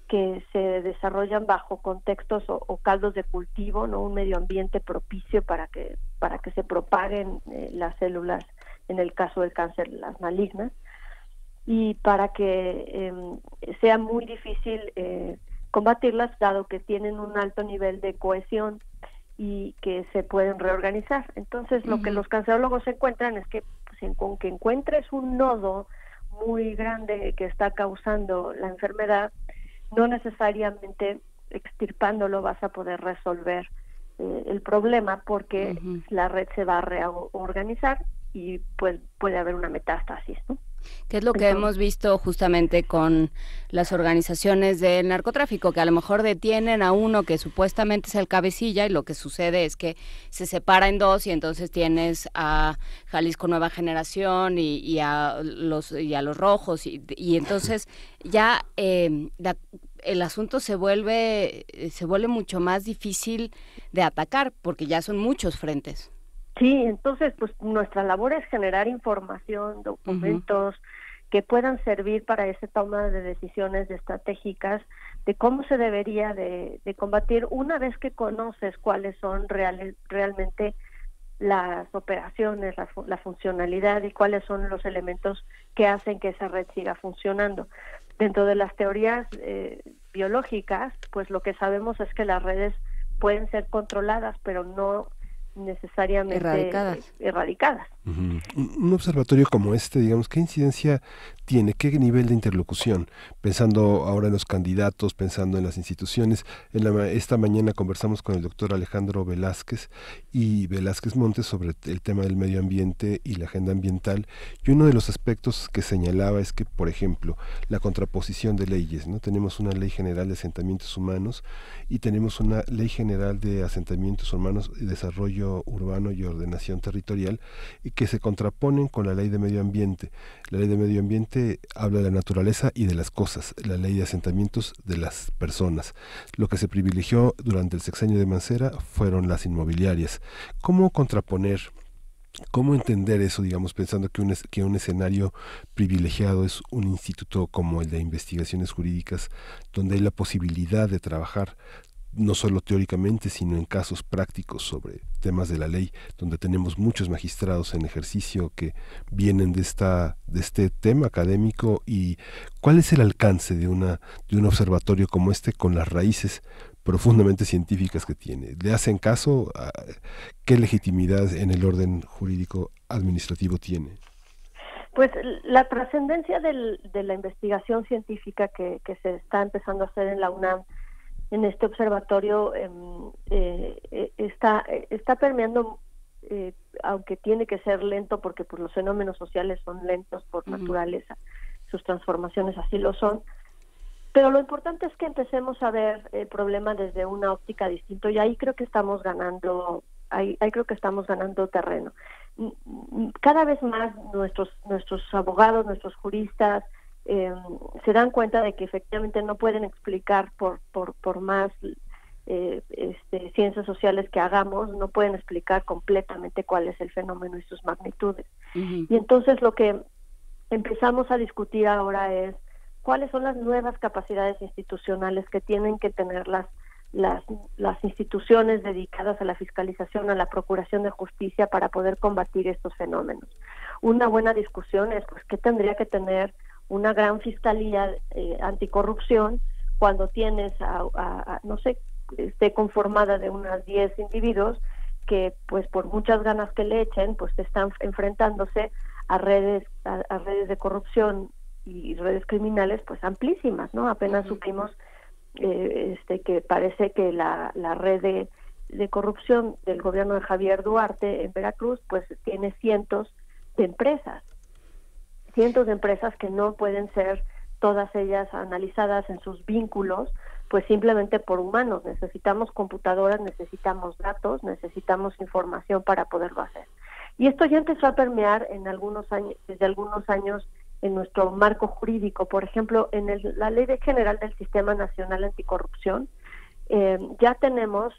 [SPEAKER 7] que se desarrollan bajo contextos o caldos de cultivo, no, un medio ambiente propicio para que se propaguen las células, en el caso del cáncer, las malignas, y para que sea muy difícil combatirlas, dado que tienen un alto nivel de cohesión y que se pueden reorganizar. Entonces, lo que los cancerólogos encuentran es que con que encuentres un nodo muy grande que está causando la enfermedad, no necesariamente extirpándolo vas a poder resolver el problema, porque la red se va a reorganizar y pues puede haber una metástasis, ¿no?
[SPEAKER 3] ¿Qué es lo que hemos visto justamente con las organizaciones del narcotráfico? Que a lo mejor detienen a uno que supuestamente es el cabecilla, y lo que sucede es que se separa en dos, y entonces tienes a Jalisco Nueva Generación y a los rojos, y entonces ya el asunto se vuelve mucho más difícil de atacar, porque ya son muchos frentes.
[SPEAKER 7] Sí, entonces pues nuestra labor es generar información, documentos que puedan servir para esa toma de decisiones estratégicas de cómo se debería de combatir, una vez que conoces cuáles son realmente las operaciones, la funcionalidad y cuáles son los elementos que hacen que esa red siga funcionando. Dentro de las teorías biológicas, pues lo que sabemos es que las redes pueden ser controladas, pero no necesariamente erradicadas.
[SPEAKER 4] Un observatorio como este, digamos, ¿qué incidencia tiene? ¿Qué nivel de interlocución? Pensando ahora en los candidatos, pensando en las instituciones. Esta mañana conversamos con el doctor Alejandro Velázquez Montes sobre el tema del medio ambiente y la agenda ambiental, y uno de los aspectos que señalaba es que, por ejemplo, la contraposición de leyes, ¿no? Tenemos una ley general de asentamientos humanos y tenemos una ley general de asentamientos humanos y desarrollo urbano y ordenación territorial, y que se contraponen con la ley de medio ambiente. La ley de medio ambiente habla de la naturaleza y de las cosas, la ley de asentamientos de las personas. Lo que se privilegió durante el sexenio de Mancera fueron las inmobiliarias. ¿Cómo contraponer? ¿Cómo entender eso, digamos, pensando que un escenario privilegiado es un instituto como el de investigaciones jurídicas, donde hay la posibilidad de trabajar no solo teóricamente, sino en casos prácticos sobre temas de la ley, donde tenemos muchos magistrados en ejercicio que vienen de este tema académico? ¿Y cuál es el alcance de un observatorio como este, con las raíces profundamente científicas que tiene? ¿Le hacen caso? ¿Qué legitimidad en el orden jurídico administrativo tiene?
[SPEAKER 7] Pues la trascendencia de la investigación científica que se está empezando a hacer en la UNAM, en este observatorio, está permeando, aunque tiene que ser lento, porque pues los fenómenos sociales son lentos por naturaleza, sus transformaciones así lo son, pero lo importante es que empecemos a ver el problema desde una óptica distinta, y ahí creo que estamos ganando, ahí creo que estamos ganando terreno. Cada vez más nuestros abogados, nuestros juristas, se dan cuenta de que efectivamente no pueden explicar por más ciencias sociales que hagamos, no pueden explicar completamente cuál es el fenómeno y sus magnitudes. Y entonces lo que empezamos a discutir ahora es cuáles son las nuevas capacidades institucionales que tienen que tener las instituciones dedicadas a la fiscalización, a la procuración de justicia, para poder combatir estos fenómenos. Una buena discusión es pues qué tendría que tener una gran fiscalía anticorrupción cuando tienes no sé, esté conformada de unas 10 individuos que pues por muchas ganas que le echen, pues están enfrentándose a redes de corrupción y redes criminales pues amplísimas, ¿no? Apenas supimos que parece que la red de corrupción del gobierno de Javier Duarte en Veracruz pues tiene cientos de empresas que no pueden ser todas ellas analizadas en sus vínculos, pues simplemente por humanos. Necesitamos computadoras, necesitamos datos, necesitamos información para poderlo hacer. Y esto ya empezó a permear desde algunos años en nuestro marco jurídico. Por ejemplo, en la Ley General del Sistema Nacional Anticorrupción Ya tenemos,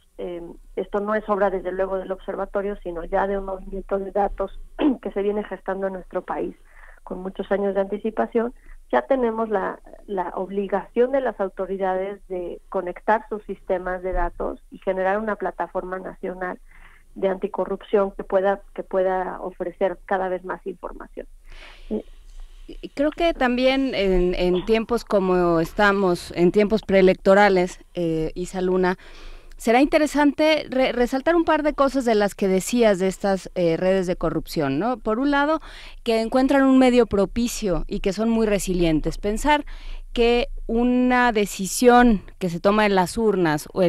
[SPEAKER 7] esto no es obra desde luego del observatorio, sino ya de un movimiento de datos que se viene gestando en nuestro país con muchos años de anticipación. Ya tenemos la obligación de las autoridades de conectar sus sistemas de datos y generar una plataforma nacional de anticorrupción que pueda ofrecer cada vez más información.
[SPEAKER 3] Creo que también en tiempos como estamos, en tiempos preelectorales, Isa Luna, será interesante resaltar un par de cosas de las que decías de estas redes de corrupción, ¿no? Por un lado, que encuentran un medio propicio y que son muy resilientes. Pensar que una decisión que se toma en las urnas o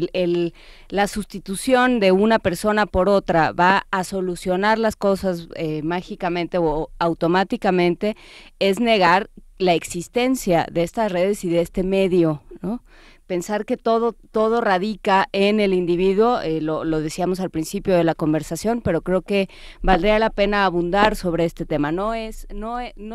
[SPEAKER 3] la sustitución de una persona por otra va a solucionar las cosas mágicamente o automáticamente, es negar la existencia de estas redes y de este medio, ¿no? Pensar que todo radica en el individuo, lo decíamos al principio de la conversación, pero creo que valdría la pena abundar sobre este tema. No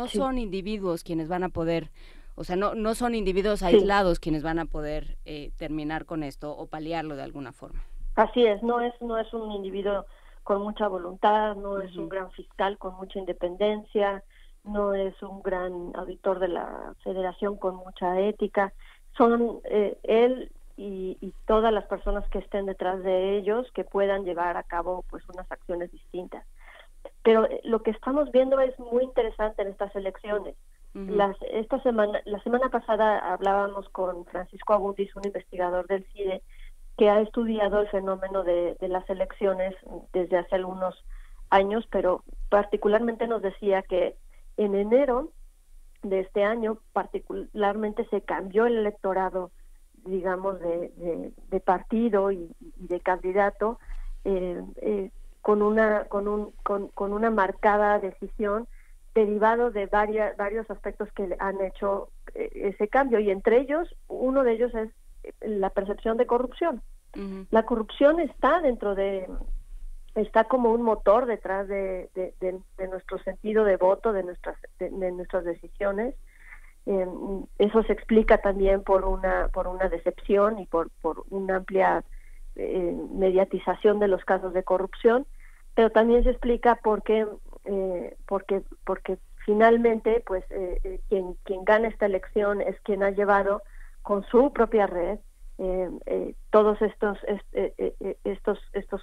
[SPEAKER 3] son individuos quienes van a poder, o sea, no son individuos aislados quienes van a poder terminar con esto o paliarlo de alguna forma.
[SPEAKER 7] Así es, no es un individuo con mucha voluntad, no es un gran fiscal con mucha independencia, no es un gran auditor de la federación con mucha ética. Son él y todas las personas que estén detrás de ellos que puedan llevar a cabo pues unas acciones distintas. Pero lo que estamos viendo es muy interesante en estas elecciones. La semana pasada hablábamos con Francisco Abundis, un investigador del CIDE, que ha estudiado el fenómeno de las elecciones desde hace algunos años, pero particularmente nos decía que en enero de este año particularmente se cambió el electorado, digamos, de partido y de candidato con una marcada decisión derivado de varios aspectos que han hecho ese cambio, y entre ellos, uno de ellos es la percepción de corrupción. La corrupción está como un motor detrás de nuestro sentido de voto, de nuestras decisiones. Eso se explica también por una decepción y por una amplia mediatización de los casos de corrupción, pero también se explica porque finalmente pues quien gana esta elección es quien ha llevado con su propia red todos estos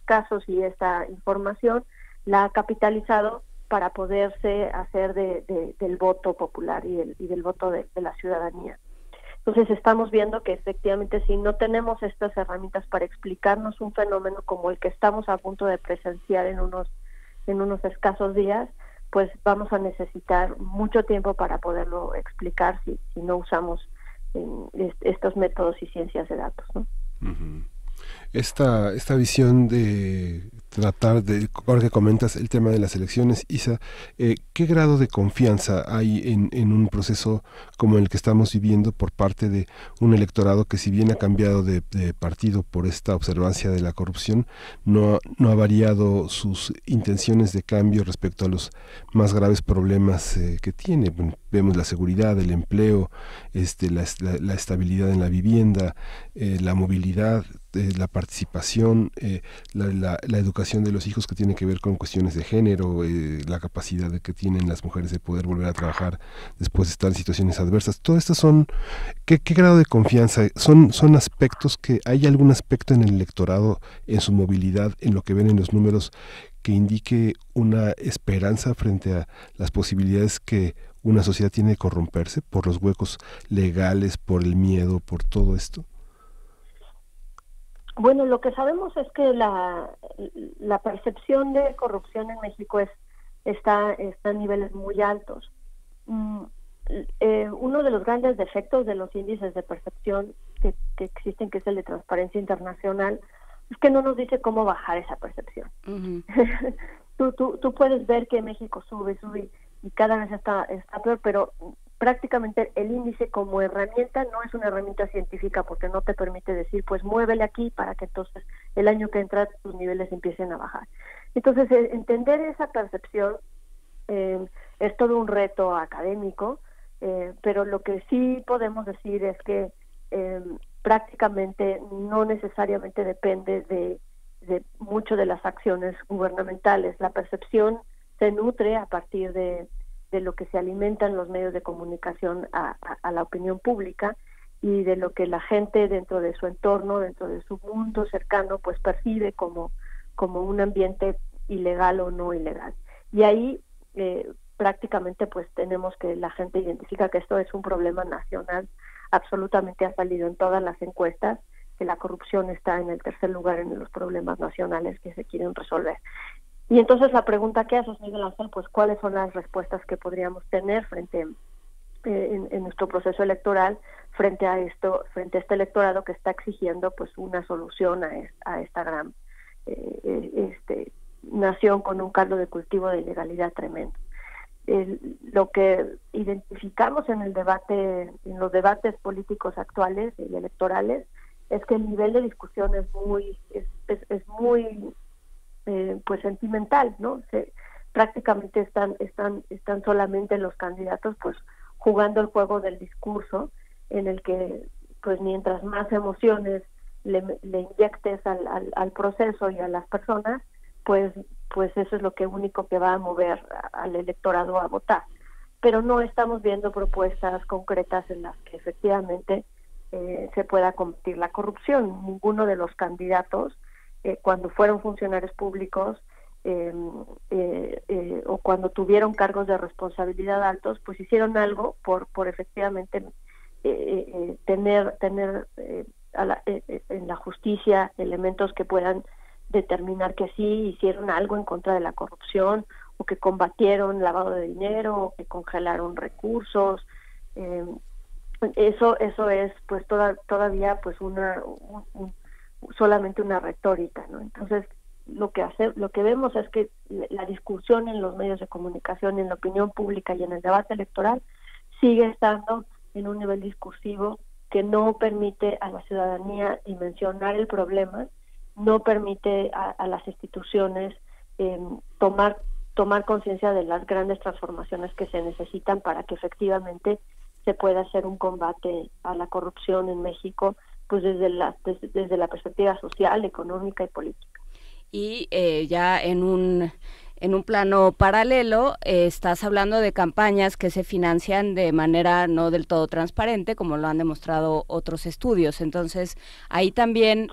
[SPEAKER 7] casos y esta información, la ha capitalizado para poderse hacer del voto popular y del voto de la ciudadanía. Entonces estamos viendo que efectivamente si no tenemos estas herramientas para explicarnos un fenómeno como el que estamos a punto de presenciar en unos escasos días, pues vamos a necesitar mucho tiempo para poderlo explicar si no usamos estos métodos y ciencias de datos, ¿no?
[SPEAKER 4] Esta visión de tratar de, ahora que comentas el tema de las elecciones, Isa, ¿qué grado de confianza hay en un proceso como el que estamos viviendo por parte de un electorado que, si bien ha cambiado de partido por esta observancia de la corrupción, no ha variado sus intenciones de cambio respecto a los más graves problemas que tiene? Bueno, vemos la seguridad, el empleo, la estabilidad en la vivienda, la movilidad, la participación, la educación de los hijos, que tiene que ver con cuestiones de género, la capacidad que tienen las mujeres de poder volver a trabajar después de estar en situaciones adversas. Todas estas son, ¿qué grado de confianza? Son aspectos que, ¿hay algún aspecto en el electorado, en su movilidad, en lo que ven en los números, que indique una esperanza frente a las posibilidades que una sociedad tiene de corromperse por los huecos legales, por el miedo, por todo esto?
[SPEAKER 7] Bueno, lo que sabemos es que la percepción de corrupción en México está a niveles muy altos. Uno de los grandes defectos de los índices de percepción que existen, que es el de Transparencia Internacional, es que no nos dice cómo bajar esa percepción. Tú puedes ver que México sube y cada vez está peor, pero prácticamente el índice como herramienta no es una herramienta científica, porque no te permite decir, pues muévele aquí para que entonces el año que entra tus niveles empiecen a bajar. Entonces, entender esa percepción es todo un reto académico, pero lo que sí podemos decir es que prácticamente no necesariamente depende de mucho de las acciones gubernamentales. La percepción se nutre a partir de lo que se alimentan los medios de comunicación a la opinión pública y de lo que la gente dentro de su entorno, dentro de su mundo cercano, pues percibe como un ambiente ilegal o no ilegal. Y ahí prácticamente pues tenemos que la gente identifica que esto es un problema nacional, absolutamente ha salido en todas las encuestas, que la corrupción está en el tercer lugar en los problemas nacionales que se quieren resolver. Y entonces la pregunta que haces, Miguel Ángel, pues cuáles son las respuestas que podríamos tener frente en nuestro proceso electoral frente a este electorado que está exigiendo pues una solución a esta gran nación con un caldo de cultivo de ilegalidad tremendo. Lo que identificamos en los debates políticos actuales y electorales es que el nivel de discusión es muy pues sentimental, ¿no? Prácticamente están solamente los candidatos pues jugando el juego del discurso, en el que pues mientras más emociones le inyectes al proceso y a las personas, pues eso es lo único que va a mover al electorado a votar. Pero no estamos viendo propuestas concretas en las que efectivamente se pueda combatir la corrupción. Ninguno de los candidatos, cuando fueron funcionarios públicos o cuando tuvieron cargos de responsabilidad altos, pues hicieron algo por efectivamente tener en la justicia elementos que puedan determinar que sí hicieron algo en contra de la corrupción, o que combatieron lavado de dinero, o que congelaron recursos. Eso es pues todavía pues solamente una retórica, ¿no? Entonces lo que vemos es que la discusión en los medios de comunicación, en la opinión pública y en el debate electoral sigue estando en un nivel discursivo que no permite a la ciudadanía dimensionar el problema, no permite a las instituciones tomar conciencia de las grandes transformaciones que se necesitan para que efectivamente se pueda hacer un combate a la corrupción en México, pues desde la perspectiva social, económica y política.
[SPEAKER 3] Y ya en un plano paralelo, estás hablando de campañas que se financian de manera no del todo transparente, como lo han demostrado otros estudios. Entonces, ahí también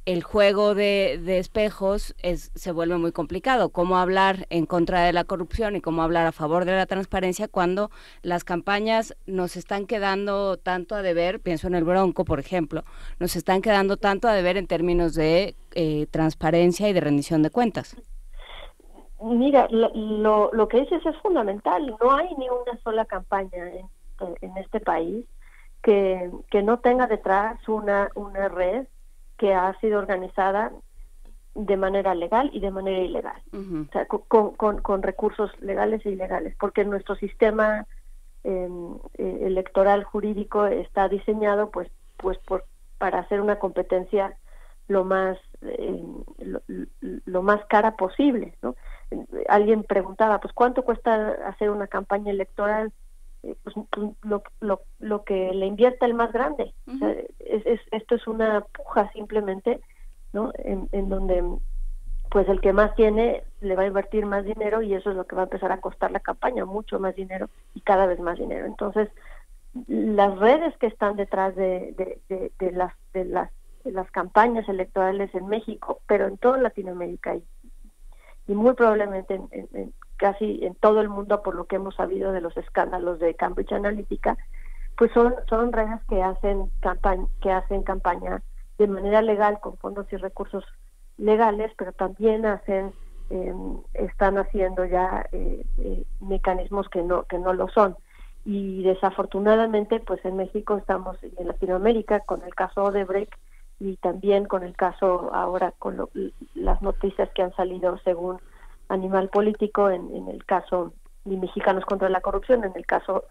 [SPEAKER 3] el juego de espejos se vuelve muy complicado. Cómo hablar en contra de la corrupción y cómo hablar a favor de la transparencia cuando las campañas nos están quedando tanto a deber, pienso en el Bronco, por ejemplo, nos están quedando tanto a deber en términos de transparencia y de rendición de cuentas.
[SPEAKER 7] Mira, lo que dices es fundamental. No hay ni una sola campaña en este país que no tenga detrás una red que ha sido organizada de manera legal y de manera ilegal, o sea, con recursos legales e ilegales, porque nuestro sistema electoral jurídico está diseñado para hacer una competencia lo más cara posible, ¿no? Alguien preguntaba, pues ¿cuánto cuesta hacer una campaña electoral? Pues lo que le invierta el más grande. O sea, esto es una puja simplemente, ¿no? En donde pues el que más tiene le va a invertir más dinero, y eso es lo que va a empezar a costar la campaña, mucho más dinero y cada vez más dinero. Entonces las redes que están detrás de las campañas electorales en México, pero en toda Latinoamérica y muy probablemente casi en todo el mundo, por lo que hemos sabido de los escándalos de Cambridge Analytica, pues son redes que hacen campaña de manera legal con fondos y recursos legales, pero también están haciendo ya mecanismos que no lo son. Y desafortunadamente pues en México estamos, en Latinoamérica, con el caso Odebrecht, y también con el caso ahora con las noticias que han salido según Animal Político en el caso de Mexicanos contra la Corrupción. En el caso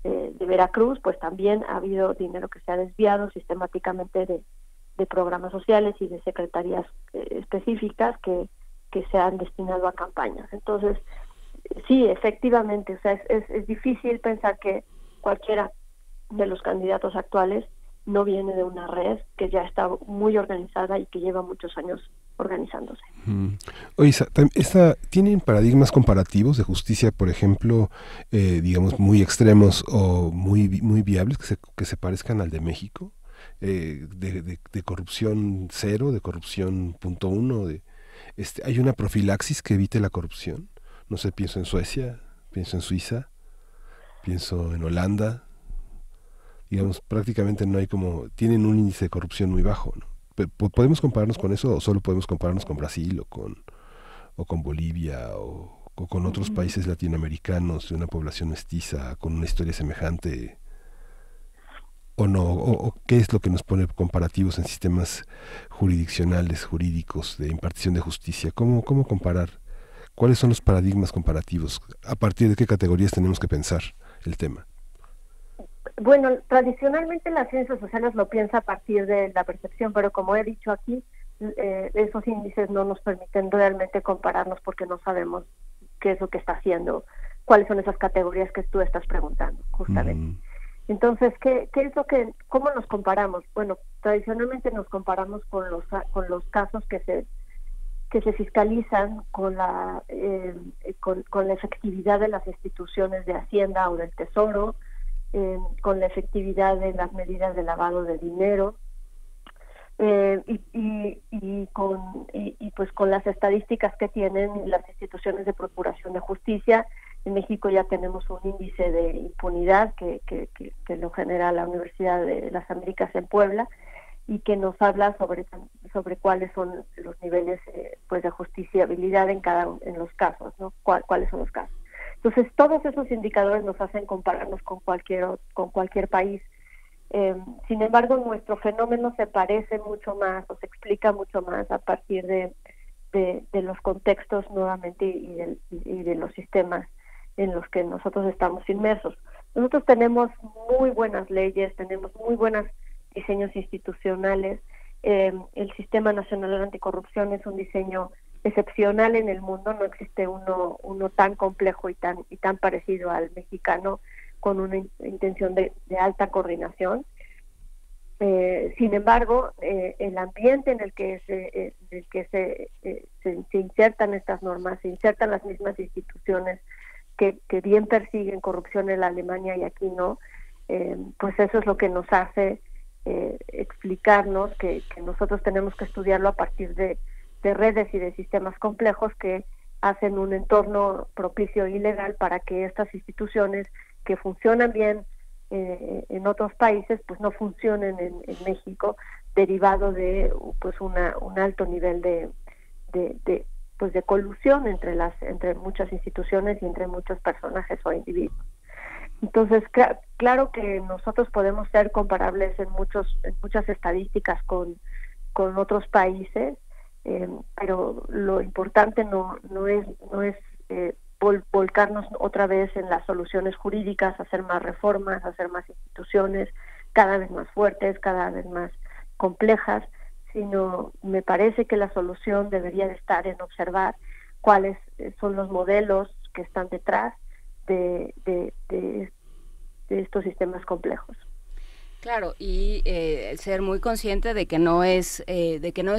[SPEAKER 7] de Veracruz, pues también ha habido dinero que se ha desviado sistemáticamente de programas sociales y de secretarías específicas que se han destinado a campañas. Entonces, sí, efectivamente, o sea, es difícil pensar que cualquiera de los candidatos actuales no viene de una red que ya está muy organizada y que lleva muchos años organizándose.
[SPEAKER 4] Oye, ¿tienen paradigmas comparativos de justicia, por ejemplo, digamos, muy extremos o muy viables que se parezcan al de México? De corrupción cero, de corrupción .1, ¿hay una profilaxis que evite la corrupción? No sé, pienso en Suecia, pienso en Suiza, pienso en Holanda. Digamos, prácticamente no hay tienen un índice de corrupción muy bajo, ¿no? ¿Podemos compararnos con eso o solo podemos compararnos con Brasil o con Bolivia o con otros países latinoamericanos de una población mestiza con una historia semejante? ¿O no? ¿O qué es lo que nos pone comparativos en sistemas jurídicos de impartición de justicia? ¿Cómo comparar? ¿Cuáles son los paradigmas comparativos? ¿A partir de qué categorías tenemos que pensar el tema?
[SPEAKER 7] Bueno, tradicionalmente las ciencias sociales lo piensa a partir de la percepción, pero como he dicho aquí, esos índices no nos permiten realmente compararnos porque no sabemos qué es lo que está haciendo, cuáles son esas categorías que tú estás preguntando, justamente. Entonces, ¿cómo nos comparamos? Bueno, tradicionalmente nos comparamos con los casos que se fiscalizan con la efectividad de las instituciones de Hacienda o del Tesoro, con la efectividad de las medidas de lavado de dinero pues con las estadísticas que tienen las instituciones de procuración de justicia. En México ya tenemos un índice de impunidad que lo genera la Universidad de las Américas en Puebla y que nos habla sobre cuáles son los niveles pues de justiciabilidad en los casos, ¿no? ¿Cuáles son los casos? Entonces, todos esos indicadores nos hacen compararnos con cualquier país. Sin embargo, nuestro fenómeno se parece mucho más o se explica mucho más a partir de los contextos nuevamente y de los sistemas en los que nosotros estamos inmersos. Nosotros tenemos muy buenas leyes, tenemos muy buenos diseños institucionales. El Sistema Nacional Anticorrupción es un diseño excepcional en el mundo, no existe uno tan complejo y tan parecido al mexicano, con una intención de alta coordinación. Sin embargo, el ambiente en el que se insertan estas normas, se insertan las mismas instituciones que bien persiguen corrupción en la Alemania y aquí no, pues eso es lo que nos hace explicarnos que nosotros tenemos que estudiarlo a partir de redes y de sistemas complejos que hacen un entorno propicio y legal para que estas instituciones que funcionan bien en otros países pues no funcionen en México, derivado de pues un alto nivel de colusión entre muchas instituciones y entre muchos personajes o individuos. Entonces, claro que nosotros podemos ser comparables en muchas estadísticas con otros países, pero lo importante no es volcarnos otra vez en las soluciones jurídicas, hacer más reformas, hacer más instituciones cada vez más fuertes, cada vez más complejas, sino me parece que la solución debería de estar en observar cuáles son los modelos que están detrás de estos sistemas complejos.
[SPEAKER 3] Claro, y ser muy consciente de que no es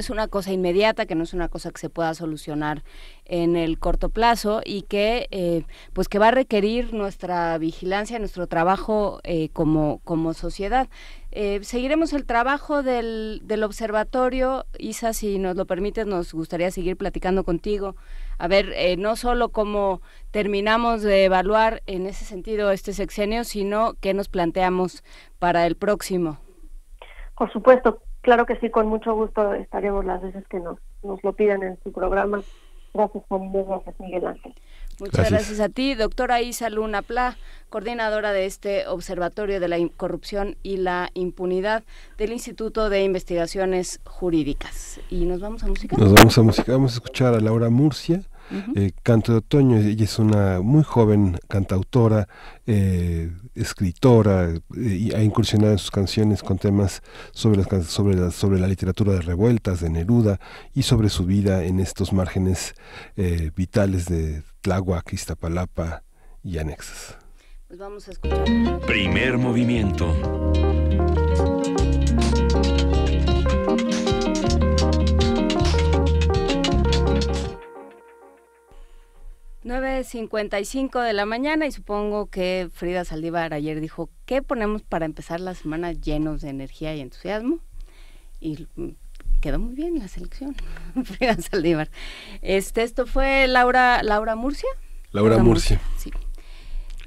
[SPEAKER 3] una cosa inmediata, que no es una cosa que se pueda solucionar en el corto plazo y que pues que va a requerir nuestra vigilancia, nuestro trabajo como sociedad. Seguiremos el trabajo del observatorio. Isa, si nos lo permites, nos gustaría seguir platicando contigo. A ver, no solo cómo terminamos de evaluar en ese sentido este sexenio, sino qué nos planteamos para el próximo.
[SPEAKER 7] Por supuesto, claro que sí, con mucho gusto estaremos las veces que nos lo pidan en su programa. Gracias, Juan Inés, gracias, Miguel Ángel.
[SPEAKER 3] Muchas gracias a ti, doctora Isa Luna Pla, coordinadora de este Observatorio de la Corrupción y la Impunidad del Instituto de Investigaciones Jurídicas. ¿Y nos vamos a música?
[SPEAKER 4] Nos vamos a música, vamos a escuchar a Laura Murcia, Canto de Otoño. Ella es una muy joven cantautora, escritora, y ha incursionado en sus canciones con temas sobre la literatura de revueltas, de Neruda, y sobre su vida en estos márgenes vitales de Tláhuac, Iztapalapa y anexas.
[SPEAKER 3] Pues vamos a escuchar.
[SPEAKER 1] Primer movimiento.
[SPEAKER 3] 9:55 de la mañana y supongo que Frida Saldívar ayer dijo, ¿qué ponemos para empezar la semana llenos de energía y entusiasmo? Y quedó muy bien la selección, Frida Saldívar. Esto fue Laura Murcia.
[SPEAKER 4] Laura Murcia.
[SPEAKER 3] Sí.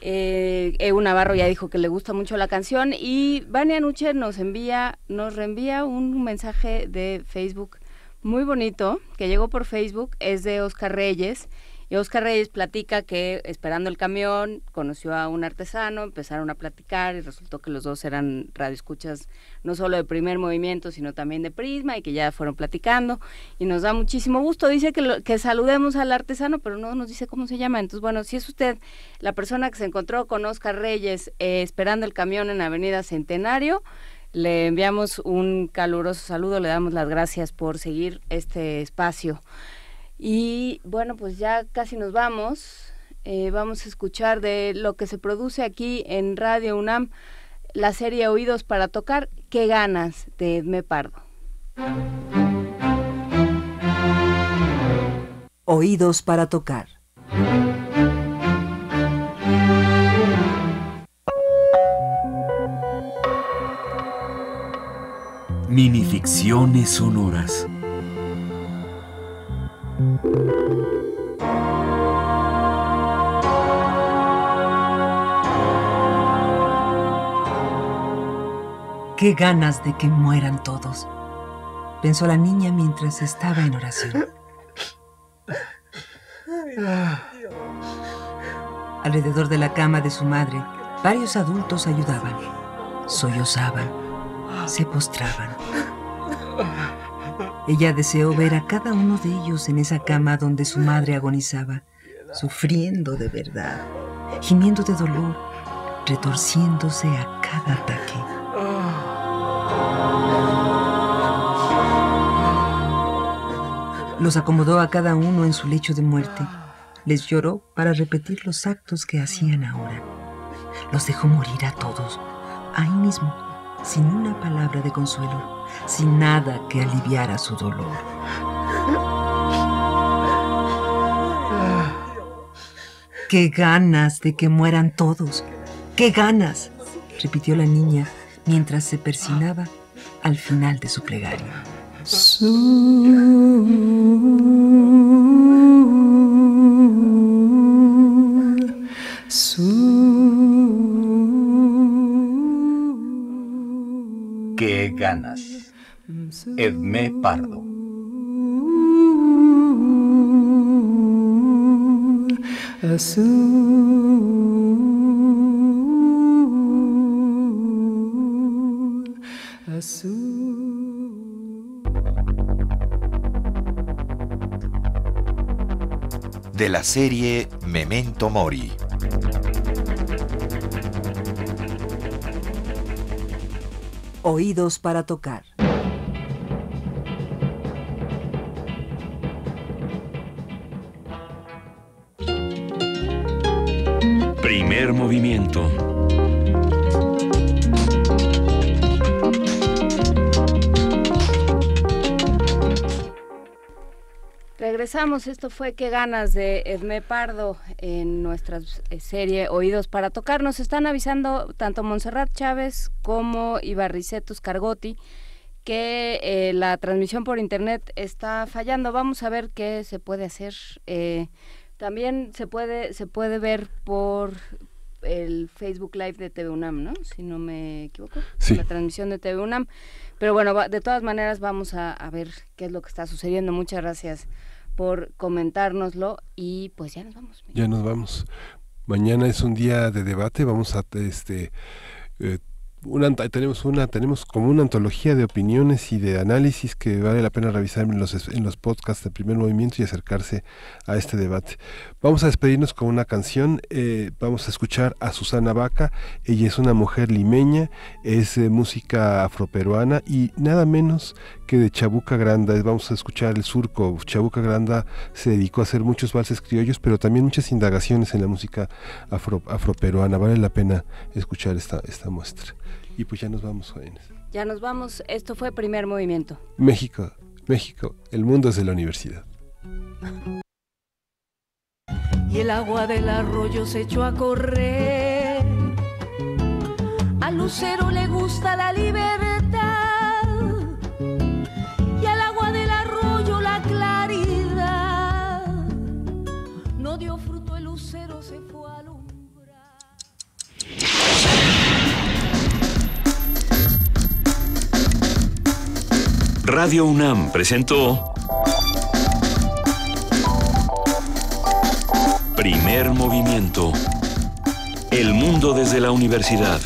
[SPEAKER 3] Evo Navarro ya dijo que le gusta mucho la canción y Vania Nuche nos reenvía un mensaje de Facebook muy bonito que llegó por Facebook, es de Oscar Reyes. Y Oscar Reyes platica que esperando el camión conoció a un artesano, empezaron a platicar y resultó que los dos eran radioescuchas no solo de Primer Movimiento, sino también de Prisma y que ya fueron platicando y nos da muchísimo gusto. Dice que saludemos al artesano, pero no nos dice cómo se llama. Entonces, bueno, si es usted la persona que se encontró con Oscar Reyes esperando el camión en Avenida Centenario, le enviamos un caluroso saludo, le damos las gracias por seguir este espacio. Y bueno, pues ya casi nos vamos. Vamos a escuchar de lo que se produce aquí en Radio UNAM, la serie Oídos para Tocar, Qué ganas, de Edmé Pardo.
[SPEAKER 6] Oídos para Tocar.
[SPEAKER 1] Minificciones sonoras.
[SPEAKER 6] Qué ganas de que mueran todos, pensó la niña mientras estaba en oración. Alrededor de la cama de su madre, varios adultos ayudaban, sollozaban, se postraban. Ella deseó ver a cada uno de ellos en esa cama donde su madre agonizaba, sufriendo de verdad, gimiendo de dolor, retorciéndose a cada ataque. Los acomodó a cada uno en su lecho de muerte. Les lloró para repetir los actos que hacían ahora. Los dejó morir a todos, ahí mismo, sin una palabra de consuelo, sin nada que aliviara su dolor. ¡Qué ganas de que mueran todos! ¡Qué ganas!, repitió la niña mientras se persignaba al final de su plegaria.
[SPEAKER 8] ¡Qué ganas! Edmé Pardo.
[SPEAKER 9] De la serie Memento Mori.
[SPEAKER 6] Oídos para Tocar.
[SPEAKER 1] Primer movimiento.
[SPEAKER 3] Regresamos, esto fue Qué ganas, de Edmé Pardo en nuestra serie Oídos para Tocar. Nos están avisando tanto Montserrat Chávez como Ibarricetus Cargotti que la transmisión por internet está fallando. Vamos a ver qué se puede hacer. También se puede ver por el Facebook Live de TV UNAM, ¿no? Si no me equivoco.
[SPEAKER 4] Sí.
[SPEAKER 3] La transmisión de TV UNAM. Pero bueno, de todas maneras vamos a ver qué es lo que está sucediendo. Muchas gracias por comentárnoslo y pues ya nos vamos.
[SPEAKER 4] Ya nos vamos. Mañana es un día de debate, vamos a tenemos como una antología de opiniones y de análisis que vale la pena revisar en los podcasts de Primer Movimiento y acercarse a este debate. Vamos a despedirnos con una canción. Vamos a escuchar a Susana Baca. Ella es una mujer limeña, es música afroperuana y nada menos que de Chabuca Granda. Vamos a escuchar el surco. Chabuca Granda se dedicó a hacer muchos valses criollos, pero también muchas indagaciones en la música afroperuana. Vale la pena escuchar esta muestra. Y pues ya nos vamos, jóvenes.
[SPEAKER 3] Ya nos vamos. Esto fue Primer Movimiento.
[SPEAKER 4] México, el mundo es de la universidad.
[SPEAKER 10] y el agua del arroyo se echó a correr. Al lucero le gusta la libertad y al agua del arroyo la claridad. No dio fruto el lucero, se fue a alumbrar.
[SPEAKER 1] Radio UNAM presentó Primer Movimiento. El mundo desde la universidad.